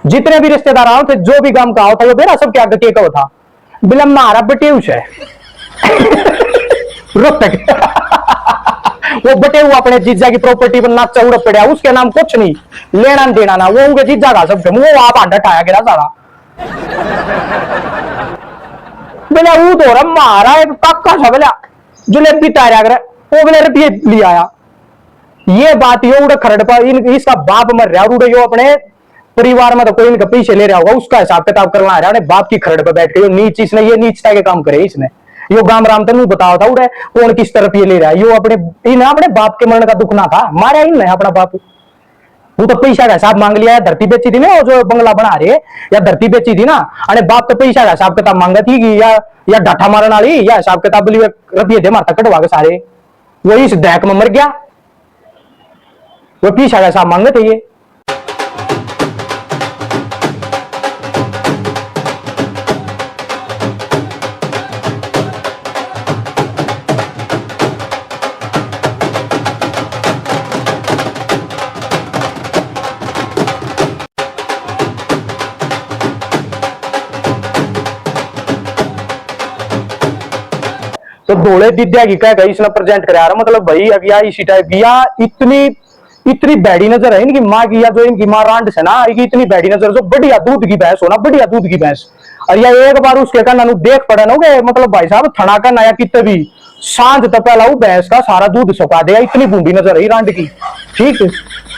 जितने भी रिश्तेदार आओ थे, जो भी काम का आओ था, वो बेरा सब क्या के कहो था बिलम मारा बटेउस है। रोहतक वो बटे हुआ अपने जीजा की प्रॉपर्टी पर नाचा उड़ पड़ा, उसके नाम कुछ नहीं लेना देना ना, वो उनके जीजा का सब वो आप आंडा ठाया गिरा सारा। बोले वो तो रहा मारा एक काका सा बोला जलेबी तारा कर वो बोले रुपये ले आया। ये बात ये उड़ा खरड़ पर इसका बाप मर रहा और यो अपने परिवार में तो कोई इनका पीछे ले रहा होगा, उसका हिसाब किताब करवा रहा है बाप की खरड़ पर बैठ के। नीच इसने ये नीचता के काम करे इसने, यो गाम राम तनु बताओ था उड़े कौन किस तरफ ये ले रहा है। यो अपने बाप के मरण का दुख ना था, मारा इन अपना बाप। वो तो पैसा का हिसाब मांग लिया, धरती बेची थी ना वो जो बंगला बना रहे या धरती बेची थी ना, अरे बाप तो पैसा का हिसाब किताब मांगा थी कि या डाठा मारने वाली या हिसाब किताब बोली रुपये थे मारता कटवा के सारे, वही इस दैक में मर गया। वो पैसा का हिसाब मांगे थे ये। तो धोले दिद्या की कह गई इसने प्रेजेंट करा रहा, मतलब भाई अब या इसी टाइप की या इतनी इतनी बैडी नजर है इनकी माँ की, या जो इनकी माँ रांड से ना इतनी बैडी नजर, जो बढ़िया दूध की भैंस हो ना, बढ़िया दूध की भैंस। और या एक बार उसके कान देख पड़े ना मतलब भाई साहब थना का नया कितने भी सांझ तपेला भैंस का सारा दूध सुखा देगा, इतनी बूंदी नजर है रांड की। ठीक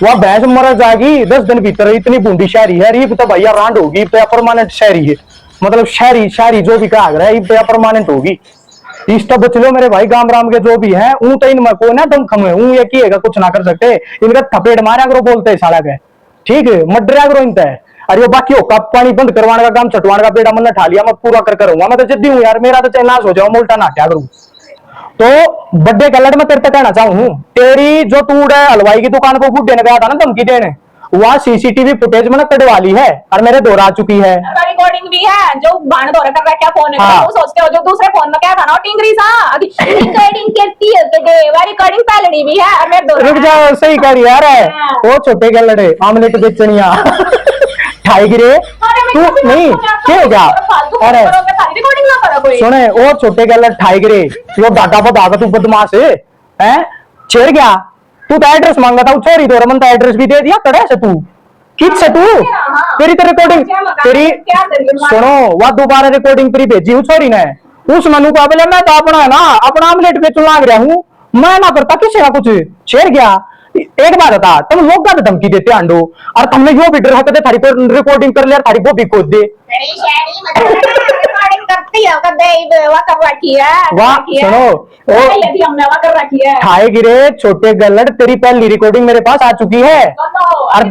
वह भैंस मर जाएगी 10 दिन भीतर, इतनी बूंदी शहरी है ये तो भैया रांड होगी तो परमानेंट शहरी है, मतलब शहरी शहरी जो भी कहा रहा है ये परमानेंट होगी। इस तो बच लो मेरे भाई गाम राम के जो भी हैं ऊं तो इनमें कोई ना दम खमे ऊं ये किएगा कुछ ना कर सकते, इनका थपेट मारा करो बोलते साला के। ठीक है मडरा करो इनते, अरे वो बाकी हो कप पानी बंद करवाने का काम चटवाने का पेड़ा मन ठा लिया मैं पूरा कर करूंगा, मैं तो जिद्दी हूं यार, मेरा तो चाहे नाश हो जाओ मैं उल्टा नाट्या करूं। तो बड्डे कलर में तेरे पे कहना चाहूं तेरी जो तू हलवाई की दुकान को बुड्ढे ने गया था ना धमकी देने, वह सीसीटीवी फुटेज मैंने कटवा ली है और मेरे दोहरा चुकी है, रिकॉर्डिंग भी है जो बाण दौरा कर रहा क्या फोन है। वो सोचते हो जो दूसरे फोन में क्या था ना टिंगरी सा अभी रिकॉर्डिंग करती है के देवा रिकॉर्डिंग पहले भी है और मेरे दोहरा रुक जाओ सही कर यार है वो छोटे के लड़े आमलेट बेचनिया ठाई गिरे तू नहीं क्या हो गया। अरे सुने वो छोटे के लड़ ठाई गिरे वो डाटा बता तू बदमाश है छेड़ गया, तू तो एड्रेस मांगा था छोरी तो रमन एड्रेस भी दे दिया कड़े से तू किस से तू तेरी तो रिकॉर्डिंग तेरी सुनो वह दोबारा रिकॉर्डिंग तेरी भेजी हूँ छोरी ने उस मनु का बोले मैं तो अपना ना अपना आमलेट बेचने लाग रहा हूँ, मैं ना करता किसी का कुछ छेड़ गया। एक बात था तुम लोग का धमकी देते अंडो और तुमने यो भी डर होते थारी को रिकॉर्डिंग कर लिया थारी को भी खोद दे ठाए गिरे छोटे गलड़ तेरी पहली रिकॉर्डिंग मेरे पास आ चुकी है और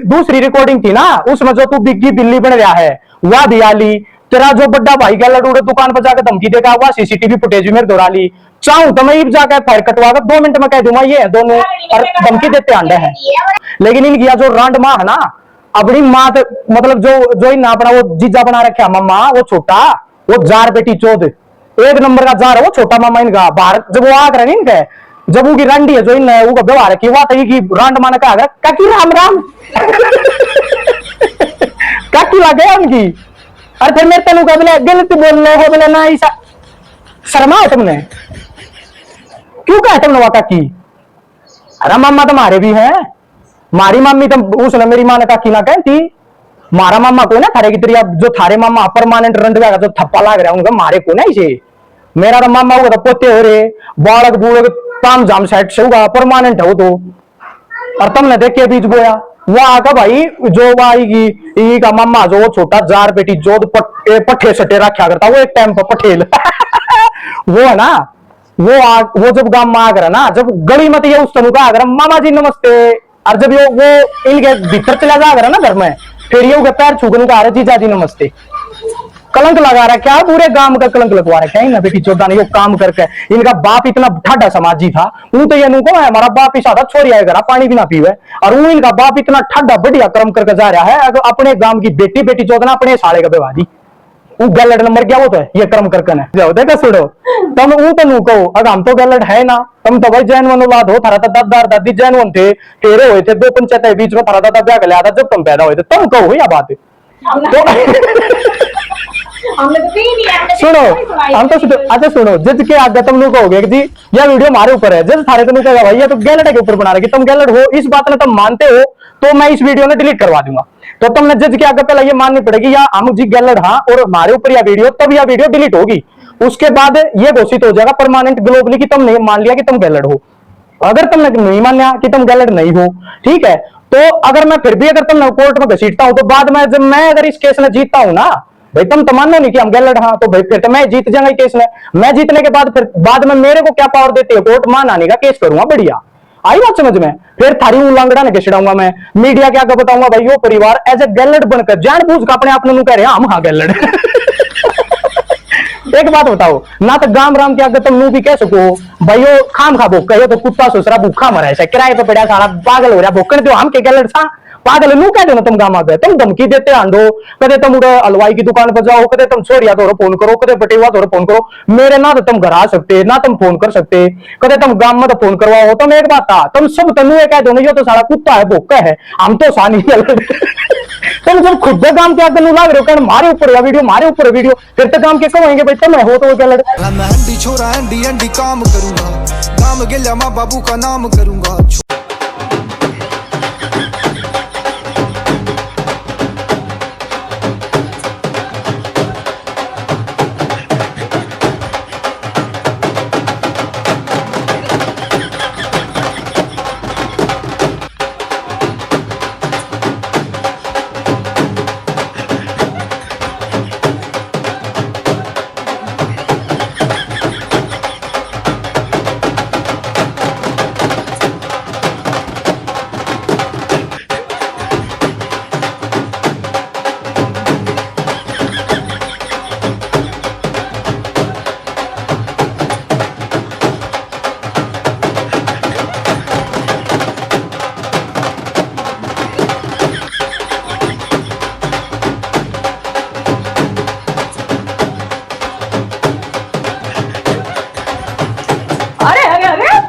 दूसरी रिकॉर्डिंग थी ना उसमें जो तू बिग्गी बिल्ली बन रहा है वह भी आली, तेरा जो बड्डा भाई गलड़ उड़े दुकान पर जाकर धमकी देगा वह सीसीटीवी फुटेज भी मेरे दोहरा ली, चाहूं तो मैं जाकर फायर कटवा कर 2 मिनट में कह दूंगा ये दोनों और धमकी देते अंडे हैं। लेकिन इनकी जो रांड माँ है ना अपनी माँ मतलब जो इन अपना वो जीजा बना रखा मम्मा वो छोटा वो जार बेटी चौध एक नंबर का जार है वो छोटा मामा इनका बाहर जब वो आकर है इनके जब उनकी रंडी है जो इन वो व्यवहार है कि वह की रांड माने कहा काकी राम राम काकी लगे उनकी और फिर मेरे तेन का बोले गलत बोलने हो बोले ना ऐसा शर्मा है तुमने क्यों कहा तुमने वह काकी, अरे मामा तुम्हारे भी है मारी मामी तो उसने मेरी माँ ने काकी ना कहती मारा मामा को ना थारे की तरह जो थारे मामा परमानेंट रंड का जो थप्पा लाग रहा उनका मारे को ना इसे मेरा तो मामा होगा तो पोते हो रहे बालक बूढ़ ताम जाम सेट से होगा परमानेंट है वो तो, और तुमने देखे बीच बोया वह आका भाई जो आएगी का मामा जो छोटा जार बेटी जो पट्टे सटे रखा करता वो एक टाइम पर पटेल वो है ना वो जब गांव में आकर ना जब गली मत ये उस तनु का आगर मामा जी नमस्ते और जब वो इनके भीतर चला जाकर ना घर में फिर ये पैर छूकने का आ रहा जीजा जी नमस्ते कलंक लगा रहा क्या पूरे गांव का कलंक लगवा रहा है ना बेटी चौदह ने यो काम करके इनका बाप इतना ठाडा समाजी था वो तो ये नुको है हमारा बाप इसा था छोरी आएगा पानी भी ना पीवे और वो इनका बाप इतना ठाडा बढ़िया कर्म करके जा रहा है अपने गांव की बेटी चौदह अपने साले का व्यवहारी वो गैलड नंबर क्या होता है ये कर्म करकन है जाओ देखा सुनो तुम वो तो नू कहो अगर हम तो गैलड है ना तुम तो भाई जैन वन औलाद हो थारा दादा दादी जैन वन थे तेरे हुए थे 2 पंचायत बीच में थारा दादा ब्याह कर लिया था जब तुम पैदा हुए थे तुम कहो या बात तो हमने तो कही नहीं है, हमने सुनो तो नहीं सुनाई। हम तो अच्छा सुनो जज के आगे तुम लोग कहोगे कि जी यह वीडियो हमारे ऊपर है जज थारे तुम कहेगा भाई ये तो गैलड के ऊपर बना रहे कि तुम गैलड हो इस बात में तुम मानते हो तो मैं इस वीडियो में डिलीट करवा दूंगा तो तुमने जज के आगे पहले ये माननी पड़ेगी या हम जी गैलड हाँ और हमारे ऊपर यह वीडियो तब यह वीडियो डिलीट होगी उसके बाद ये घोषित हो जाएगा परमानेंट ग्लोबली कि तुमने मान लिया कि तुम गैलड हो अगर तुमने नहीं माना कि तुम गैलड नहीं हो ठीक है तो अगर मैं फिर भी अगर तुमने कोर्ट में घसीटता हूं तो बाद में जब मैं अगर इस केस में जीतता हूं ना भाई तुम तो मानना नहीं कि हम गैलड हाँ तो भाई फिर तो मैं जीत जाऊंगा केस में मैं जीतने के बाद फिर बाद में मेरे को क्या पावर देती है कोर्ट मान आने का केस करूंगा बढ़िया आई बात समझ में फिर थारी उल्लंघना ने छिड़ाऊंगा मैं मीडिया क्या बताऊंगा भाई वो परिवार एज ए गैलड बनकर जानबूझ कर अपने आप कह रहे हैं हम हाँ गैलड एक बात बताओ ना तो गाम राम के आगे तुम नू भी कह सको भाई वो खाम खा भूख कहो तो कुत्ता सुसरा भूखा मरा है किराए पे पड़ा सारा पागल हो रहा भूखने दो हम के गैलड सा पागल नू कह दो ना तुम गामा पे तुम धमकी देते आंडो कदे तुम हलवाई की दुकान पर जाओ कदे तुम छोरिया तो फोन करो कदे बटेवा तो फोन करो मेरे ना तो तुम घर आ सकते ना तुम फोन कर सकते कदे तुम गांव में तो फोन करवाओ तुम एक बात था तुम सब तनु कह दो यो तो सारा कुत्ता है भूखा है हम तो सानी तुम जब खुद काम के आगे लाग रहे हो कहना हमारे ऊपर वीडियो हमारे ऊपर वीडियो फिर तो काम के कहेंगे भाई तुम हो तो क्या लड़े मैं हंडी छोरा हंडी हंडी काम करूंगा काम गिल्या माँ बाबू का नाम करूंगा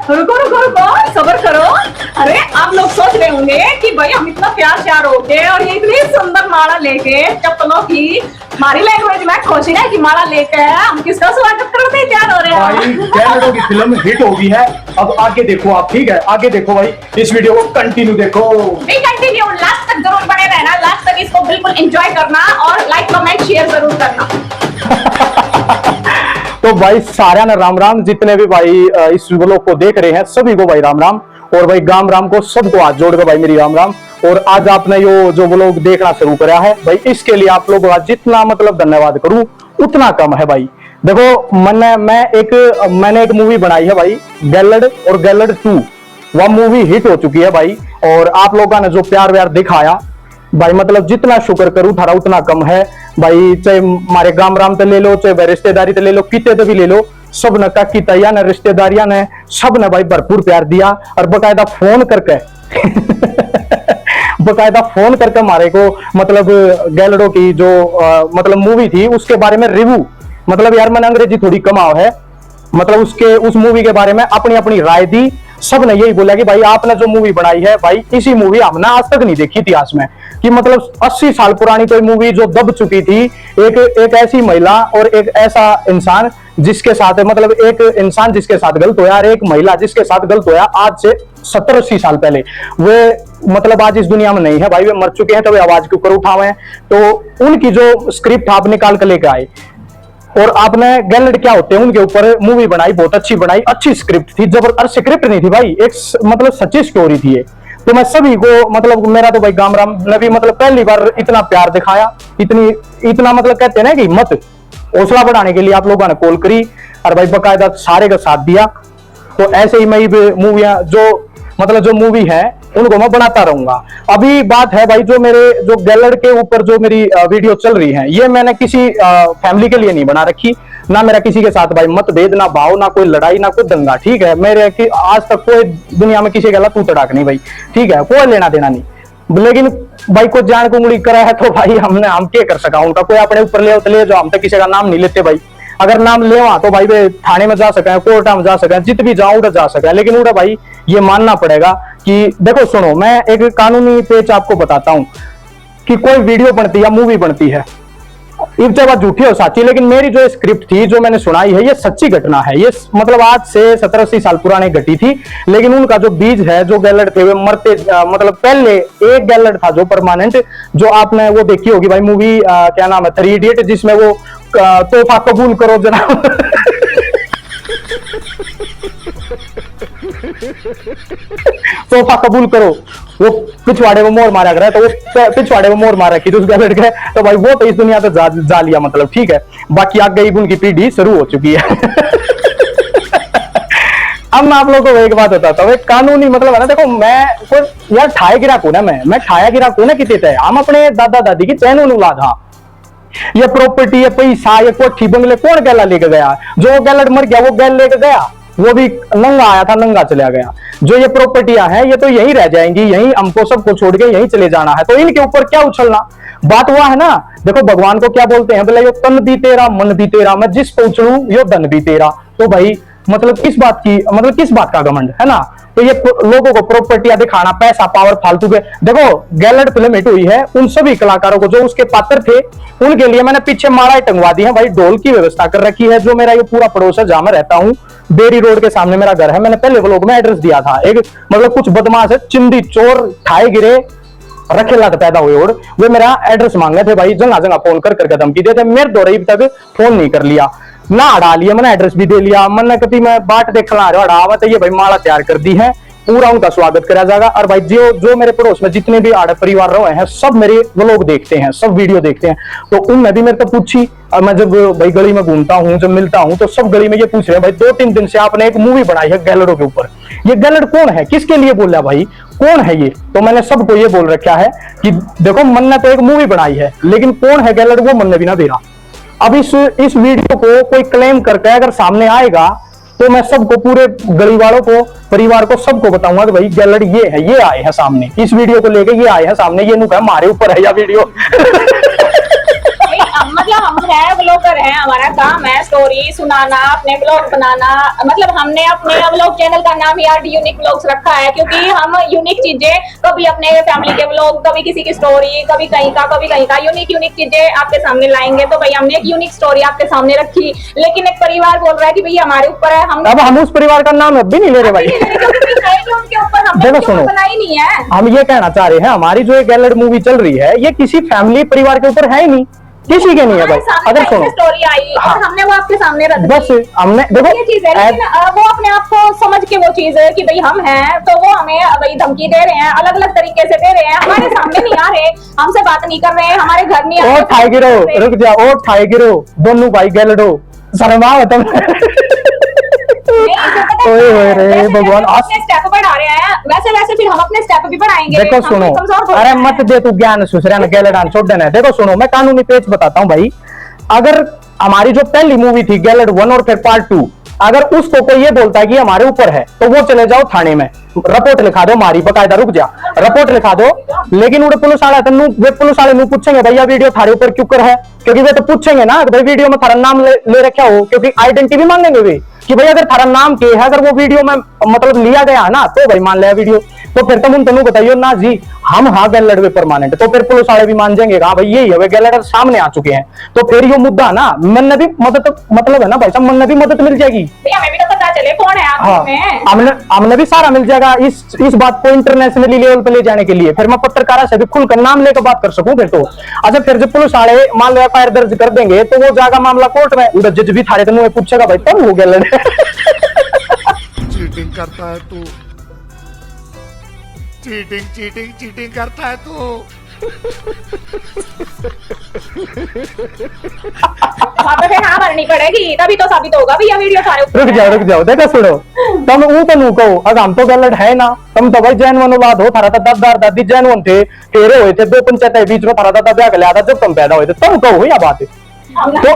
रुको रुको रुको सब्र करो। अरे आप लोग सोच रहे होंगे कि भाई हम इतना प्यार श्यार होके और ये इतनी सुंदर माला लेके चप्पलों की हमारी लैंग्वेज में खुशी है कि माला लेके हम किसका स्वागत करने तैयार हो रहे हैं। भाई गैलडों की फिल्म हिट होगी है अब आगे देखो आप ठीक है आगे देखो भाई इस वीडियो को कंटिन्यू देखो नहीं कंटिन्यू लास्ट तक जरूर बने रहना लास्ट तक इसको बिल्कुल एंजॉय करना और लाइक कमेंट शेयर जरूर करना। तो भाई सारा ने राम राम जितने भी भाई इस व्लॉग को देख रहे हैं सभी को भाई राम राम और भाई गाम राम को सबको हाथ जोड़ के भाई मेरी राम राम। और आज आपने यो जो व्लॉग देखना शुरू करा है भाई इसके लिए आप लोगों का जितना मतलब धन्यवाद करूं उतना कम है भाई। देखो मैंने एक मूवी बनाई है भाई गैलड और गैलड 2 वह मूवी हिट हो चुकी है भाई और आप लोगों ने जो प्यार व्यार दिखाया भाई मतलब जितना शुक्र करूं थारा उतना कम है भाई। चाहे हमारे गाम राम ते ले लो चाहे रिश्तेदारी ते ले लो किते तो भी ले लो सब ने काकी तैया ने रिश्तेदारियां ने सब ने भाई भरपूर प्यार दिया और बकायदा फोन करके बकायदा फोन करके हमारे को मतलब गैलडो की जो मतलब मूवी थी उसके बारे में रिव्यू मतलब यार मैंने अंग्रेजी थोड़ी कमाओ है मतलब उस मूवी के बारे में अपनी अपनी राय दी। सब ने यही बोला कि भाई आपने जो मूवी बनाई है भाई इसी मूवी हमने आज तक नहीं देखी इतिहास में कि मतलब 80 साल पुरानी कोई मूवी जो दब चुकी थी एक ऐसी महिला और एक ऐसा इंसान जिसके साथ मतलब एक इंसान जिसके साथ गलत होया और एक महिला जिसके साथ गलत होया आज से 70-80 साल पहले वे मतलब आज इस दुनिया में नहीं है भाई वे मर चुके हैं तो वे आवाज के ऊपर उठावे तो उनकी जो स्क्रिप्ट आप निकाल कर लेकर आए और आपने गैलड क्या होते हैं उनके ऊपर मूवी बनाई बहुत अच्छी बनाई अच्छी स्क्रिप्ट थी जबरदस्त स्क्रिप्ट नहीं थी भाई एक मतलब सच्ची स्टोरी थी ये। तो मैं सभी को मतलब मेरा तो भाई गाम राम ने भी मतलब पहली बार इतना प्यार दिखाया इतना मतलब कहते हैं ना कि हिम्मत हौसला बढ़ाने के लिए आप लोगों ने कॉल करी और भाई बकायदा सारे का साथ दिया। तो ऐसे ही मैं मूवियां जो मूवी है उनको मैं बनाता रहूंगा। अभी बात है भाई जो गैलड के ऊपर जो मेरी वीडियो चल रही है ये मैंने किसी फैमिली के लिए नहीं बना रखी ना मेरा किसी के साथ भाई मतभेद ना भाव ना कोई लड़ाई ना कोई दंगा ठीक है मेरे आज तक कोई दुनिया में किसी के तू तड़ाक नहीं भाई ठीक है कोई लेना देना नहीं। लेकिन भाई को जान को उंगली करा है तो भाई हम क्या कर सका, उनका कोई अपने ऊपर ले जो हम तो किसी का नाम नहीं लेते भाई। अगर नाम ले तो भाई वे थाने में जा सके, कोर्ट में जा सके, जित भी जाऊं उधर जा सके, लेकिन उधर भाई ये मानना पड़ेगा कि देखो सुनो, मैं एक कानूनी पेच आपको बताता हूं कि कोई वीडियो बनती है, मूवी बनती है, एक जगह झूठी हो साची, लेकिन मेरी जो स्क्रिप्ट थी जो मैंने सुनाई है ये सच्ची घटना है। ये मतलब आज से 70-80 साल पुरानी घटी थी, लेकिन उनका जो बीज है, जो गैलड थे वे मरते, मतलब पहले एक गैलड था जो परमानेंट, जो आपने वो देखी होगी भाई मूवी, क्या नाम है, 3 इडियट, जिसमें वो तोहफा कबूल करो जनाब तोहफा कबूल करो, वो पिछवाड़े में मोर मारा गया, तो वो पिछवाड़े में मोर मार रखी थी उस गैलड के, तो भाई वो तो इस दुनिया से जा लिया, मतलब ठीक है। बाकी आगे ही उनकी पीढ़ी शुरू हो चुकी है अब मैं आप लोगों को एक बात बताता हूँ, कानूनी मतलब है ना, देखो मैं कोई यार ठाए गिरा को ना, मैं ठाया गिरा को ना कितने हम अपने दादा दादी की चैन औलाद, हाँ ये प्रॉपर्टी, ये पैसा, ये कोठी बंगले कौन गैला लेके गया? जो गैलड मर गया वो गैल लेके गया, वो भी नंगा आया था नंगा चला गया। जो ये प्रॉपर्टियां हैं ये तो यहीं रह जाएंगी, यहीं हमको सबको छोड़ के यहीं चले जाना है, तो इनके ऊपर क्या उछलना? बात हुआ है ना, देखो भगवान को क्या बोलते हैं, बोले यो तन भी तेरा मन भी तेरा, मैं जिस पे उछलूं यो धन भी तेरा। तो भाई मतलब किस बात की, मतलब किस बात का घमंड है ना? तो ये लोगों को प्रॉपर्टियां दिखाना, पैसा, पावर, फालतू के, देखो गैलड फिल्म हिट हुई है, उन सभी कलाकारों को जो उसके पात्र थे उनके लिए मैंने पीछे माला टंगवा दी है भाई, ढोल की व्यवस्था कर रखी है। जो मेरा ये पूरा पड़ोस है जहां मैं रहता हूँ, बेरी रोड के सामने मेरा घर है, मैंने पहले व्लॉग में एड्रेस दिया था, एक मतलब कुछ बदमाश है, चिंदी चोर ठाए गिरे रखे लात पैदा हुए और वे मेरा एड्रेस मांगे थे भाई, जगह जगह फोन कर धमकी देते, मेरे दौरे तक फोन नहीं कर लिया ना, हटा लिया मैंने, एड्रेस भी दे लिया, मैंने कभी मैं बाट देखना आ रहा हटावा, तो ये भाई माला तैयार कर दी है, पूरा उनका स्वागत करा जाएगा। और भाई जो मेरे पड़ोस में जितने भी आड़े परिवार रहे हैं सब मेरे व्लॉग देखते हैं, सब वीडियो देखते हैं, तो उनने भी मेरे को पूछी, और मैं जब भाई गली में घूमता हूँ, जब मिलता हूँ, तो सब गली में ये पूछ रहे हैं भाई 2-3 दिन से आपने एक मूवी बनाई है गैलडों के ऊपर, ये गैलड कौन है, किसके लिए बोला भाई, कौन है ये? तो मैंने सबको ये बोल रखा है कि देखो मन ने तो एक मूवी बनाई है, लेकिन कौन है गैलड वो मन ने भी ना दे रहा। अब इस वीडियो को कोई क्लेम करके अगर सामने आएगा तो मैं सबको, पूरे गली वालों को, परिवार को, सबको बताऊंगा कि भाई गैलड ये है, ये आए हैं सामने, इस वीडियो को लेके ये आए हैं सामने, ये नुका हमारे ऊपर है या वीडियो मतलब हम है ब्लॉगर हैं, हमारा काम है स्टोरी सुनाना, अपने ब्लॉग बनाना, मतलब हमने अपने ब्लॉग चैनल का नाम यार यूनिक ब्लॉग्स रखा है, क्योंकि हम यूनिक चीजें, कभी अपने फैमिली के ब्लॉग, कभी किसी की स्टोरी, कभी कहीं का यूनिक चीजें आपके सामने लाएंगे। तो भाई हमने एक यूनिक स्टोरी आपके सामने रखी, लेकिन एक परिवार बोल रहा है कि भैया हमारे ऊपर है, हम उस परिवार का नाम अब भी नहीं ले रहे भाई उनके ऊपर हमने सुनो बनाई नहीं है। हम ये कहना चाह रहे हैं, हमारी जो एक गैलड मूवी चल रही है ये किसी फैमिली परिवार के ऊपर है ही नहीं, किसी के नहीं है भाई। अगर सुनो स्टोरी आई और हमने वो आपके सामने रख दी, बस हमने देखो ये चीज है, लेकिन वो अपने आप को समझ के वो चीज है कि भाई हम हैं, तो वो हमें भाई धमकी दे रहे हैं, अलग अलग तरीके से दे रहे हैं, हमारे सामने नहीं आ रहे, हमसे बात नहीं कर रहे हैं, हमारे घर नहीं आ रहे। ओ ठाई गिरो, रुक जा, ओ ठाई गिरो, दोनों भाई गैलडो शर्मा तुम रे भगवान, अपने स्टेप बढ़ा रहे हैं, वैसे फिर हम अपने स्टेप भी बढ़ाएंगे। देखो सुनो, अरे मत दे तू ज्ञान सुसरा न गैलडान छोड़ देना। देखो सुनो, मैं कानूनी पेच बताता हूँ भाई, अगर हमारी जो पहली मूवी थी गैलड 1 और फिर पार्ट 2, अगर उसको कोई ये बोलता है कि हमारे ऊपर है, तो वो चले जाओ थाने में, रिपोर्ट लिखा दो हमारी, बकायदा, रुक जा, रिपोर्ट लिखा दो। लेकिन उड़े पुलिस वाला वे पुलिस वाले मुंह पूछेंगे भैया वीडियो थारे ऊपर क्यों कर है, क्योंकि वे तो पूछेंगे ना भाई वीडियो में थारा नाम ले रखा हो, क्योंकि आइडेंटिटी भी मांगेंगे वे कि भाई अगर थारा नाम के है, अगर वो वीडियो में मतलब लिया गया ना, तो भाई मान लिया वीडियो, तो फिर तुम तेन बताइयो ना जी हम हाँ गैलड पे परमानेंट, तो फिर पुलिस वाले भी मान जाएंगे हाँ भाई यही है, गैलड सामने आ चुके हैं, तो फिर ये मुद्दा ना मन ने भी मदद, मतलब है ना भाई साहब, मन ने भी मदद मिल जाएगी, हमें भी तो पता चले कौन है आप में, हमने भी सारा मिल जाएगा इस बात को इंटरनेशनली लेवल पे ले जाने के लिए, फिर मैं पत्रकारा से भी खुलकर नाम लेकर बात कर सकूं फिर तो। अच्छा फिर जब पुलिस वाले मान लो एफआईआर दर्ज कर देंगे, तो वो जाएगा मामला कोर्ट में, उधर जज भी थारे तेन पूछेगा भाई तब हो गया चीटिंग करता है तू, चीटिंग करता है तू। वहाँ पे फिर हाँ भरनी पड़ेगी, तभी तो साबित होगा भैया वीडियो सारे ऊपर। रुक जाओ, देखो सुनो, तुम तो नू कहो, अगर हम तो गैलड है ना, तुम तो भाई जैनवन औलाद हो, थारा दादा दादी जैनवन थे, तेरे हुए थे 2 पंचायत बीच में, थारा दादा ब्याह कर लिया था जब तुम पैदा हुए थे, तुम कहो या बात है तो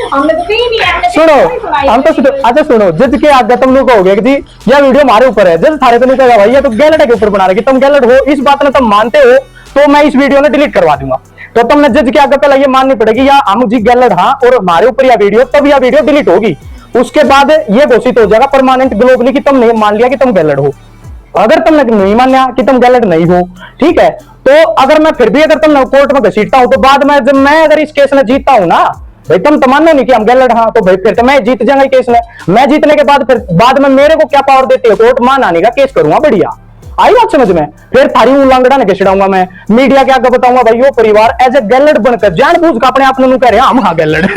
हमने तो कही नहीं है, हमने सुनो नहीं सुनाई। हम तो अच्छा सुनो, जज के आगे तुम लोग कहोगे कि जी यह वीडियो हमारे ऊपर है, जज थारे तो कहेगा भाई ये तो गैलड के ऊपर बना रहे, तुम गैलड हो इस बात में तुम मानते हो तो मैं इस वीडियो में डिलीट करवा दूंगा। तो तुमने जज के आगे पहले ये माननी पड़ेगी या हम जी गैलड हाँ और हमारे ऊपर यह वीडियो, तब यह वीडियो डिलीट होगी। उसके बाद ये घोषित हो जाएगा परमानेंट ग्लोबली कि तुमने मान लिया कि तुम गैलड हो। अगर तुमने नहीं माना कि तुम गैलड नहीं हो, ठीक है, तो अगर मैं फिर भी अगर तुम कोर्ट में घसीटता हूं तो बाद में जब मैं अगर इस केस में जीतता हूं ना भाई, तुम तो मानने नहीं कि हम गैलड हाँ, तो भाई फिर तो मैं जीत जाऊंगा केस में। मैं जीतने के बाद फिर बाद में मेरे को क्या पावर देती है कोर्ट, मान आने का केस करूंगा बढ़िया। आई बात समझ में? फिर थारी उल्लंघना ने घिसड़ाऊंगा मैं, मीडिया के आगे बताऊंगा भाई वो परिवार एज ए गैलड बनकर जानबूझ कर अपने आप में कह रहे हैं हम हाँ गैलड।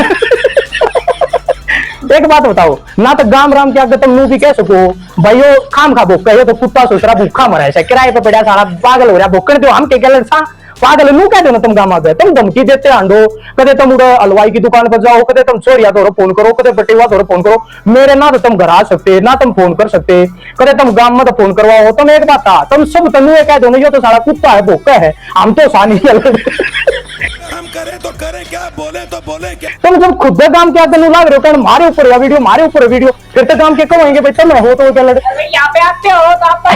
एक बात बताओ ना, तो गाम राम के आगे तुम नू भी कह सको भाई यो खाम खा भूखा, ये तो कुत्ता सोच रहा भूखा मरा है, किराए पे पड़ा सारा पागल हो रहा भूखने दो, हम के गैलड सा पागल नू कह दो ना तुम गाम आगे। तुम धमकी देते आंडो, कदे तुम हलवाई की दुकान पर जाओ, कदे तुम चोरिया दौर फोन करो, कदे बटेवा दौर फोन करो, मेरे ना तो तुम घर आ सकते ना तुम फोन कर सकते, कदे तुम गांव में तो फोन करवाओ। तुम एक बात था तुम सब तनु कह दो यो तो सारा कुत्ता है भूखा है, हम तो सानी हम करें तो करें क्या, बोले तो बोले क्या। तुम जब खुद काम क्या करने लाग रहे हो हमारे ऊपर है वीडियो, हमारे ऊपर है वीडियो, फिर तो काम के कहोगे भाई तुम हो तो क्या लड़। अरे यहाँ पे आते हो तो आपका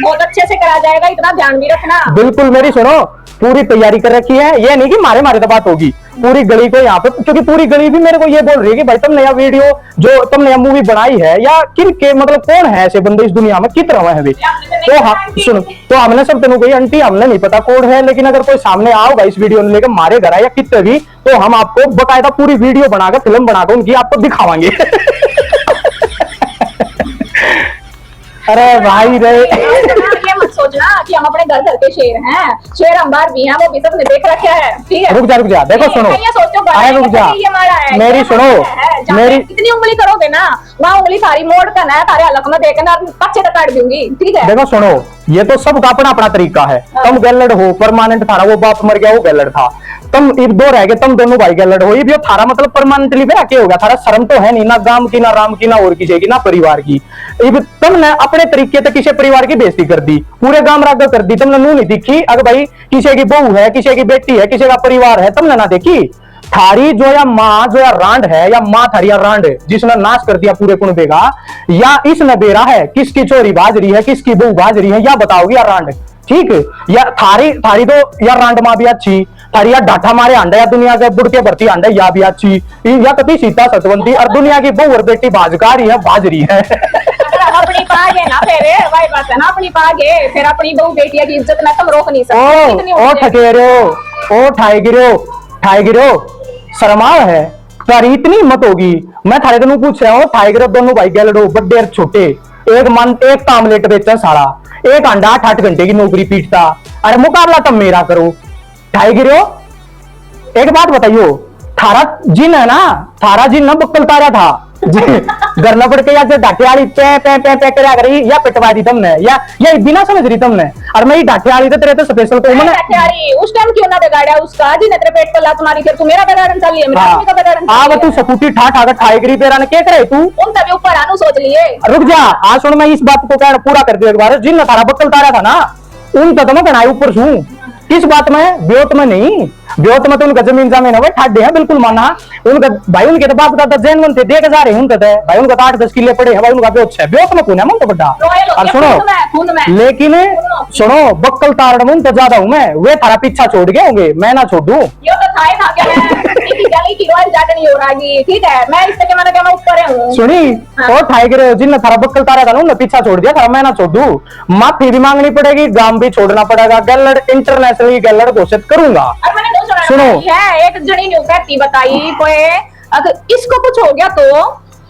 बहुत अच्छे से करा जाएगा, इतना ध्यान भी रखना। बिल्कुल मेरी सुनो, पूरी तैयारी कर रखी है, ये नहीं कि मारे मारे तो बात होगी पूरी गली को यहाँ पे, क्योंकि पूरी गली भी मेरे को ये बोल रही है कि भाई तुमने यह वीडियो जो तुमने यह मूवी बनाई है या किन के मतलब कौन है ऐसे बंदे इस दुनिया में कित रहे हैं। तो हम सुनो, तो हमने सब तेनों कही आंटी हमने नहीं पता कौन है, लेकिन अगर कोई सामने आओगा इस वीडियो में लेकर मारे घर या कितने भी, तो हम आपको बकायदा पूरी वीडियो बनाकर फिल्म बनाकर उनकी आपको दिखावांगे। अरे भाई रे ये मत सोचना कि हम अपने घर के शेर हैं, शेर हम बाहर भी हैं, वो भी सबने देख रखा है, ठीक है। रुक जा देखो सुनो, ये सोचो अरे रुक जा मेरी सुनो, मेरी कितनी उंगली करोगे ना वहाँ उंगली सारी मोड़ कर ना तारे हलक में देखना पक्षे तक काट दूंगी, ठीक है। देखो सुनो, ये तो सबका अपना अपना तरीका है। तुम गैलड हो परमानेंट, थारा वो बाप मर गया वो गैलड था, तुम इब दो रह गए, तुम दोनों भाई गैलड हो, ये थारा मतलब परमानेंटली पे क्या होगा, थारा शर्म तो है नहीं ना गांव की ना राम की ना और किसी की ना परिवार की। इब तुमने अपने तरीके से किसी परिवार की बेइज्जती कर दी, पूरे गांव राग कर दी, तुमने नू नहीं दिखी। अगर भाई किसी की बहू है, किसी की बेटी है, किसी का परिवार है, तुमने ना देखी। थारी जो या माँ जो या रांड है या माँ थारी या रांड जिसने नाश कर दिया पूरे कुनबे का, या इसने बेरा है, किसकी चोरी बाज रही है, किसकी बहू बाज रही है, या बताओगी या रांड, ठीक है। या थारी तो या रांड माँ भी अच्छी, थारी या डाठा मारे अंडा या दुनिया के बुढ़के भरती अंडा या भी अच्छी, या कभी सीता सतवंती और दुनिया की बहू और बेटी बाजकारी है बाज रही है। अपनी पाग है ना, फिर वही बात है ना, अपनी पाग है, फिर अपनी बहू बेटिया की इज्जत ना तुम रोक नहीं सकते। ओ ठकेरे ओ ठाई गिरो शर्माल है, तारी इतनी हिम्मत होगी। मैं थारे तेनू पूछ रहा हूँ, ठाई गिरो दोनों भाई गैलडो बड्डे छोटे, एक आमलेट बेचा सारा, एक अंडा 8 घंटे की नौकरी पीटता, अरे मुकाबला तब मेरा करो। ठाई गिरो एक बात बताइयो, थारा जिन है ना, थारा जिन ना बक्कल तारा था गरना पड़ के या डाटे वाली पे करा करी या पिटवा दी तुमने, या बिना समझ रही तुमने। और मैं डाटे वाली तो तेरे तो स्पेशल तो मैंने उस टाइम क्यों ना बिगाड़ा उसका, जिन तेरे पेट पर लात मारी, फिर तू मेरा बिगाड़न चल लिया, मेरा आदमी का बिगाड़न चल लिया। तू सकुटी ठा ठाई गिरी पेरा ने क्या करे तू, उन तभी ऊपर आनू सोच लिए। रुक जा आज सुन, मैं इस बात को क्या पूरा कर दिया एक बार। जिन थारा बक्कल तारा था ना उन तो मैं बनाई ऊपर छू, किस बात में, ब्योत में नहीं, ब्योत में तो उनका जमीन जमीन है ठाडे हैं बिल्कुल माना उनका भाई, उनके तो बाप दादा जैन थे देख जा रहे हैं उनका भाई, उनका 8-10 किले पड़े हैं भाई, उनका ब्योत है, ब्योत में कौन है मन तो बड़ा। और सुनो लेकिन सुनो, बक्कल तारण में तो ज्यादा हूं मैं, वे थारा पीछा छोड़ गए होंगे, मैं ना छोड़ दूं। ये तो था ही था क्या गली की रोज जाटनी हो रही, ठीक है, मैं इस तक मैंने क्या मैं ऊपर हूं सुनी। और ठाई गिरे जिन थारा बक्कल तारा था ना उन्हें पीछा छोड़ दिया, थारा मैं ना छोड़ दूं, माफी भी मांगनी पड़ेगी, गांव भी छोड़ना पड़ेगा, गैलड इंटरनेशनली गैलड घोषित करूंगा। सुनो है एक जनी ने कहती बताई कोई, अगर इसको कुछ हो गया तो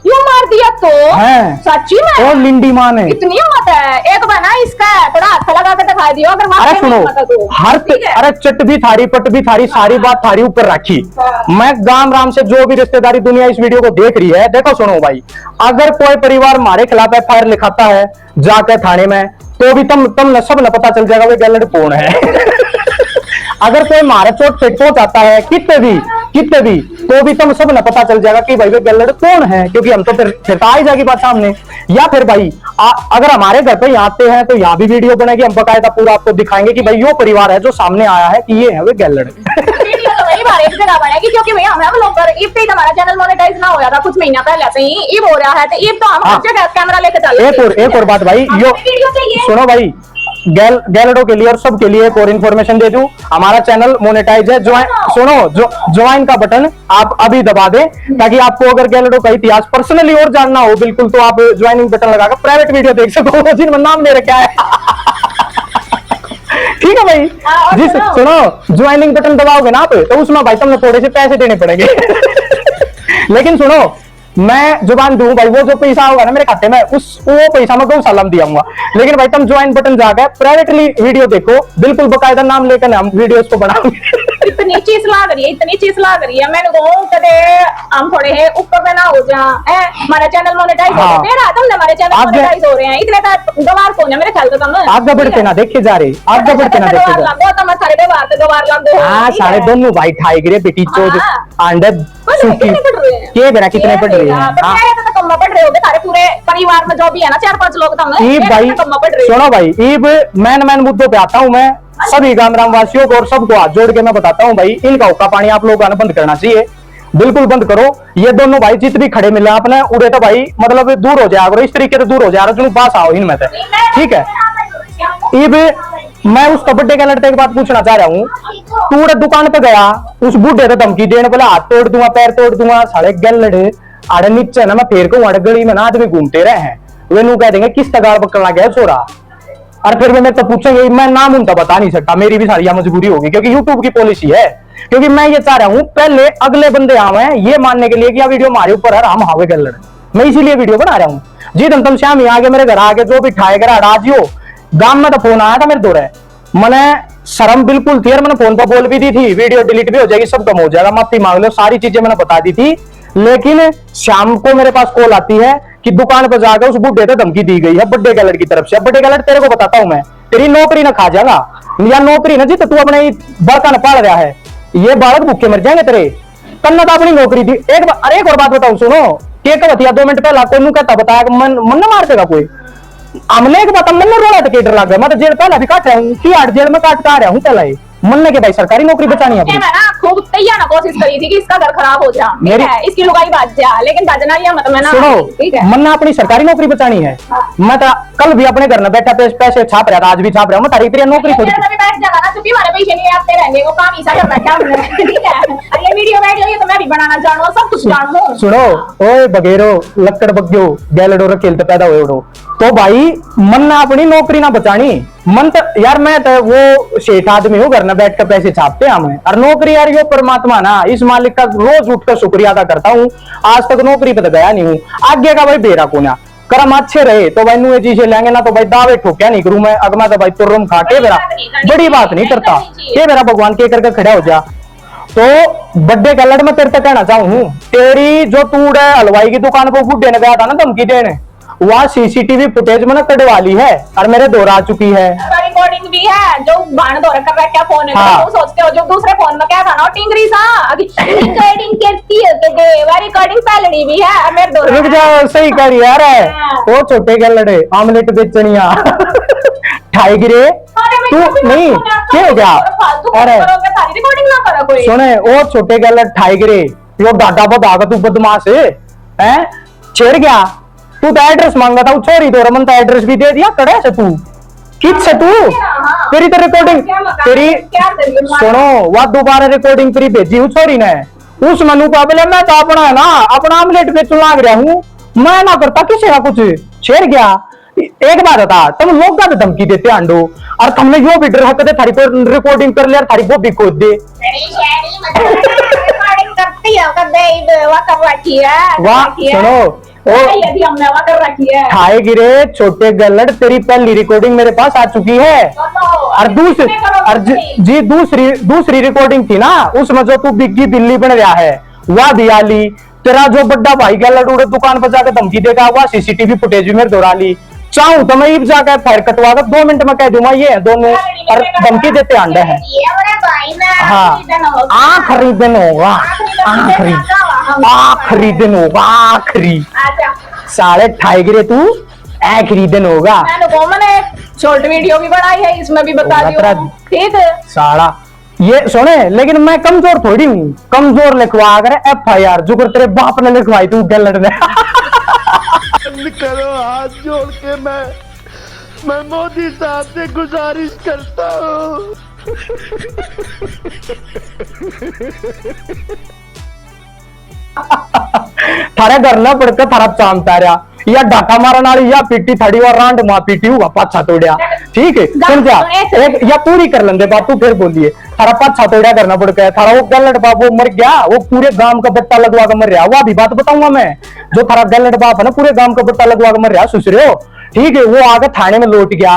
यूं मार दिया तो सच्ची में और लिंडी मां ने इतनी हिम्मत है, एक बार ना इसका थोड़ा हाथ लगा के दिखा दियो अगर अरे सुनो तो, हर अरे चट भी थारी पट भी थारी सारी बात थारी ऊपर रखी। मैं गांव राम से जो भी रिश्तेदारी दुनिया इस वीडियो को देख रही है, देखो सुनो भाई, अगर कोई परिवार हमारे खिलाफ FIR लिखाता है जाकर थाने में, तो भी तुम सब न पता चल जाएगा वे गैलड कौन है। अगर कोई मारे चोट पेट पहुंचाता है कितने भी तो भी तुम सब न पता चल जाएगा कि भाई वे गैलड कौन है, क्योंकि हम तो फिर आ ही जाएगी बात सामने। या फिर भाई अगर हमारे घर पे यहाँ आते हैं तो यहाँ भी वीडियो बनेगी, हम बकायदा पूरा आपको दिखाएंगे कि भाई यो परिवार है जो सामने आया है कि ये है वे गैलड। कई बार एक जगह बढ़ेगी क्योंकि भैया हमें ब्लॉगर इब पे हमारा चैनल मोनेटाइज ना होया था कुछ महीना पहले से ही इब हो रहा है तो इब तो हम हाँ। हर जगह कैमरा लेके चल एक और बात भाई, यो वीडियो चाहिए सुनो भाई, गैलडो के लिए और सबके लिए एक और इन्फॉर्मेशन दे दूं, हमारा चैनल मोनेटाइज है। ज्वाइन का बटन आप अभी दबा दें, ताकि आपको अगर गैलडो का इतिहास पर्सनली और जानना हो बिल्कुल, तो आप ज्वाइनिंग बटन लगाकर प्राइवेट वीडियो देख सको जिनमें नाम मेरे क्या है। ठीक है भाई, और जिस सुनो ज्वाइनिंग बटन दबाओगे ना आप, तो उसमें भाई तुमने थोड़े से पैसे देने पड़ेंगे। लेकिन सुनो, मैं जुबान दूं भाई, वो जो पैसा होगा ना मेरे खाते में, वो पैसा मैं गौशाला में दियाऊंगा। लेकिन भाई तुम ज्वाइन बटन जाकर प्राइवेटली वीडियो देखो, बिल्कुल बकायदा नाम लेकर हम वीडियोस को बनाएंगे। इतनी चीज लाग रही है मैंने कहूं कदे हम थोड़े है ऊपर पे ना हो जा हमारा चैनल मोनेटाइज हो हाँ। गया तुमने हमारे चैनल आगे- मोनेटाइज हो रहे हैं इतने तो गवार को ना मेरे ख्याल से तुम आगे बढ़ते ना देखे जा रहे, आगे बढ़ते ना देखे जा रहे। लगो तुम सारे गवार तो गवार लग दो हाँ सारे दोनों भाई ठाई गिरे बेटी चोद अंडे सूखी के बेरा कितने पड़ रहे हैं। हाँ। तो कम्मा पढ़ रहे होगे सारे पूरे परिवार में जो भी है ना 4-5 लोग तुम ईब भाई कम्मा पढ़ रहे हो सुनो भाई, ईब मैन मुद्दों पे आता हूँ मैं, सभी ग्राम वासियों को और सबको हाथ जोड़ के मैं बताता हूँ भाई, इनका हुक्का पानी आप लोगों को बंद करना चाहिए, बिल्कुल बंद करो। ये दोनों भाई जित भी खड़े मिले आपने उड़े तो भाई मतलब दूर हो जाया करो, इस तरीके से दूर हो जाया करो, पास आओ इनमें से, ठीक है। ईब मैं उस कबड्डी के लड़के की बात पूछना चाह रहा हूँ, तू उड़े दुकान पे गया, उस बूढ़े से धमकी देने बोला हाथ तोड़ दूंगा पैर तोड़ दूंगा, साढ़े गल लड़े अरे नीचे ना मैं फेर को अड़ गली में ना आदमी घूमते रहे हैं, वे नू कह देंगे किस तगाड़ पकड़ना गया छोरा, और फिर मैं तो पूछेंगे, मैं नाम उनका बता नहीं सकता, मेरी भी सारी मजबूरी होगी क्योंकि यूट्यूब की पॉलिसी है। क्योंकि मैं ये चाह रहा हूँ पहले अगले बंदे आवे ये मानने के लिए कि यह वीडियो हमारे ऊपर है, हम हावे गल लड़े, मैं इसीलिए वीडियो बना रहा हूँ। जी तुम श्याम आगे मेरे घर आगे जो भी ठाए कर राजियो गांव में तो फोन आया था मेरे दौरे, मैंने शर्म बिल्कुल थी और मैंने फोन पर बोल भी दी थी, वीडियो डिलीट भी हो जाएगी सब कम हो जाएगा, माफी मांग लो, सारी चीजें मैंने बता दी थी। लेकिन शाम को मेरे पास कॉल आती है कि दुकान पर जाकर उस बुढ़े से धमकी दी गई है बड्डे गलर की तरफ से। अब बड्डे गलर तेरे को बताता हूं मैं, तेरी नौकरी ना खा जाएगा, या नौकरी ना जित तू अपने बड़का न पाल रहा है, ये बालक भूखे मर जाएंगे तेरे, कन्ना तो अपनी नौकरी थी। अरे एक और बात बताऊं सुनो, केक बतिया 2 मिनट पहला कोई कहता बताया मन न मार देगा कोई, हमने के बता मन में रोड़ा तो केटर लग गया, मैं तो जेल पहला भी काट रहा हूँ कि 8 जेल में काट आ रहा हूँ पहला ही मन के भाई सरकारी नौकरी बचानी है अपनी। मैं ना खूब तैयार ना कोशिश करी थी कि इसका घर खराब हो जा, मेरी- इसकी लुगाई बात जा, लेकिन बजना ही मत मैं ना सुनो, ठीक है। मन ने अपनी सरकारी नौकरी बचानी है। मैं तो कल भी अपने घर में बैठा पैसे छाप रहा था, आज भी छाप रहा हूँ, मैं तारी तेरी नौकरी थोड़ी मेरे से भी बैठ जाना ना, चुप्पी हमारे पैसे नहीं आते रहेंगे, वो काम ऐसा करना क्या हमने, ठीक है। और ये वीडियो वीडियो ये तो मैं भी बनाना जानू, सब कुछ जानू। सुनो ओए बगेरो लक्कड़ बग्यो गैलडो रखेल तो पैदा हुए उड़ो, तो भाई मन ने अपनी नौकरी ना बचानी, मन तो यार मैं तो वो शेठ आदमी हूँ, घर में बैठ कर पैसे छापते हैं हमें, और नौकरी यार यो परमात्मा ना, इस मालिक का रोज उठकर शुक्रिया अदा करता हूँ, आज तक नौकरी पे तो गया नहीं हूँ। आगे का भाई बेरा कोना कर्म अच्छे रहे तो भाई नुए चीजें लेंगे ना, तो भाई दावे ठोक्या नहीं करूं मैं, अगर मैं तो भाई तुर्रम खा के बेरा बड़ी बात नहीं करता, के मेरा भगवान के करके खड़ा हो जा। तो बड्डे का लड़ मैं तेरे तक कहना चाहूँ, तेरी जो तूड़ है हलवाई की दुकान को बुड्ढे ने गया था ना धमकी देने, वहां सीसीटीवी फुटेज मैंने कटवा ली है और मेरे दोहरा चुकी है, रिकॉर्डिंग भी है, जो भाण दौरा कर रहा है क्या फोन है, हाँ। तो सोचते हो जो दूसरे फोन में क्या था ना टिंगरी सा रिकॉर्डिंग करती है के देवा रिकॉर्डिंग पहलड़ी भी है मेरे दोहरा। रुक जाओ सही कर यार है वो छोटे के लड़े आमलेट बेचनिया ठाई गिरे तू नहीं क्या हो गया, अरे रिकॉर्डिंग ना करो कोई सुने वो छोटे के लड़ ठाई गिरे यो डाटा बता तू बदमाश है छेड़ गया, तू तो एड्रेस मांगा था छोरी तो रमन तो एड्रेस भी दे दिया कड़े से तू किस से तू तेरी तो रिकॉर्डिंग तेरी सुनो वह दोबारा रिकॉर्डिंग तेरी भेजी हूँ छोरी ने, उस मनु का बोले मैं तो अपना है ना अपना आमलेट बेचने लाग रहा हूँ, मैं ना करता किसी का कुछ छेड़ गया। एक बात था तुम लोग का धमकी देते अंडो और तुमने यो भी डर हक दे थारी को रिकॉर्डिंग कर लिया थारी वो भी खोद दे रिकॉर्डिंग करती है कदे वा कर रखी है वाह सुनो ओ यदि हमने वा कर रखी है ठाए गिरे छोटे गलड़ तेरी पहली रिकॉर्डिंग मेरे पास आ चुकी है और दूसरी दूसरी रिकॉर्डिंग थी ना उसमें जो तू बिग्गी बिल्ली बन रहा है वह दिया ली, तेरा जो बड्डा भाई गलड़ उड़े दुकान पर जाकर धमकी देगा वह सीसीटीवी फुटेज भी मेरे दोहरा ली, चाहूं तो मैं इब जाकर फायर कटवा कर 2 मिनट में कह दूंगा ये दोनों और धमकी देते अंडे हैं। हाँ आखिरी दिन होगा आखिरी दिन होगा आखिरी साढ़े ठाई गिरे तू आखिरी दिन होगा। मैंने शॉर्ट वीडियो भी बनाई है इसमें भी बता दियो ठीक है साड़ा ये सुने, लेकिन मैं कमजोर थोड़ी हूँ, कमजोर लिखवा कर FIR जो कर तेरे बाप ने लिखवाई तू गलत ने। करो हाथ जोड़ के, मैं मोदी साहब से गुजारिश करता हूँ। थारे घर ना पड़कर थारा चांदता रहा या डाका मारन वाली या पीटी थड़ी और रांड मां पीटी हुआ पाछा तोड़िया, ठीक है सुन जा एक या पूरी कर लेंदे बापू फिर बोलिए। थारा पाछा तोड़िया करना पड़ गया, थारा वो गलत बाप वो मर गया, वो पूरे गांव का बट्टा लगवा कर मर रहा, वो भी बात बताऊंगा मैं। जो थारा गलत बाप है ना पूरे गांव का बट्टा लगवा कर मर रहा, सुस रहे हो, ठीक है। वो आगे थाने में लौट गया,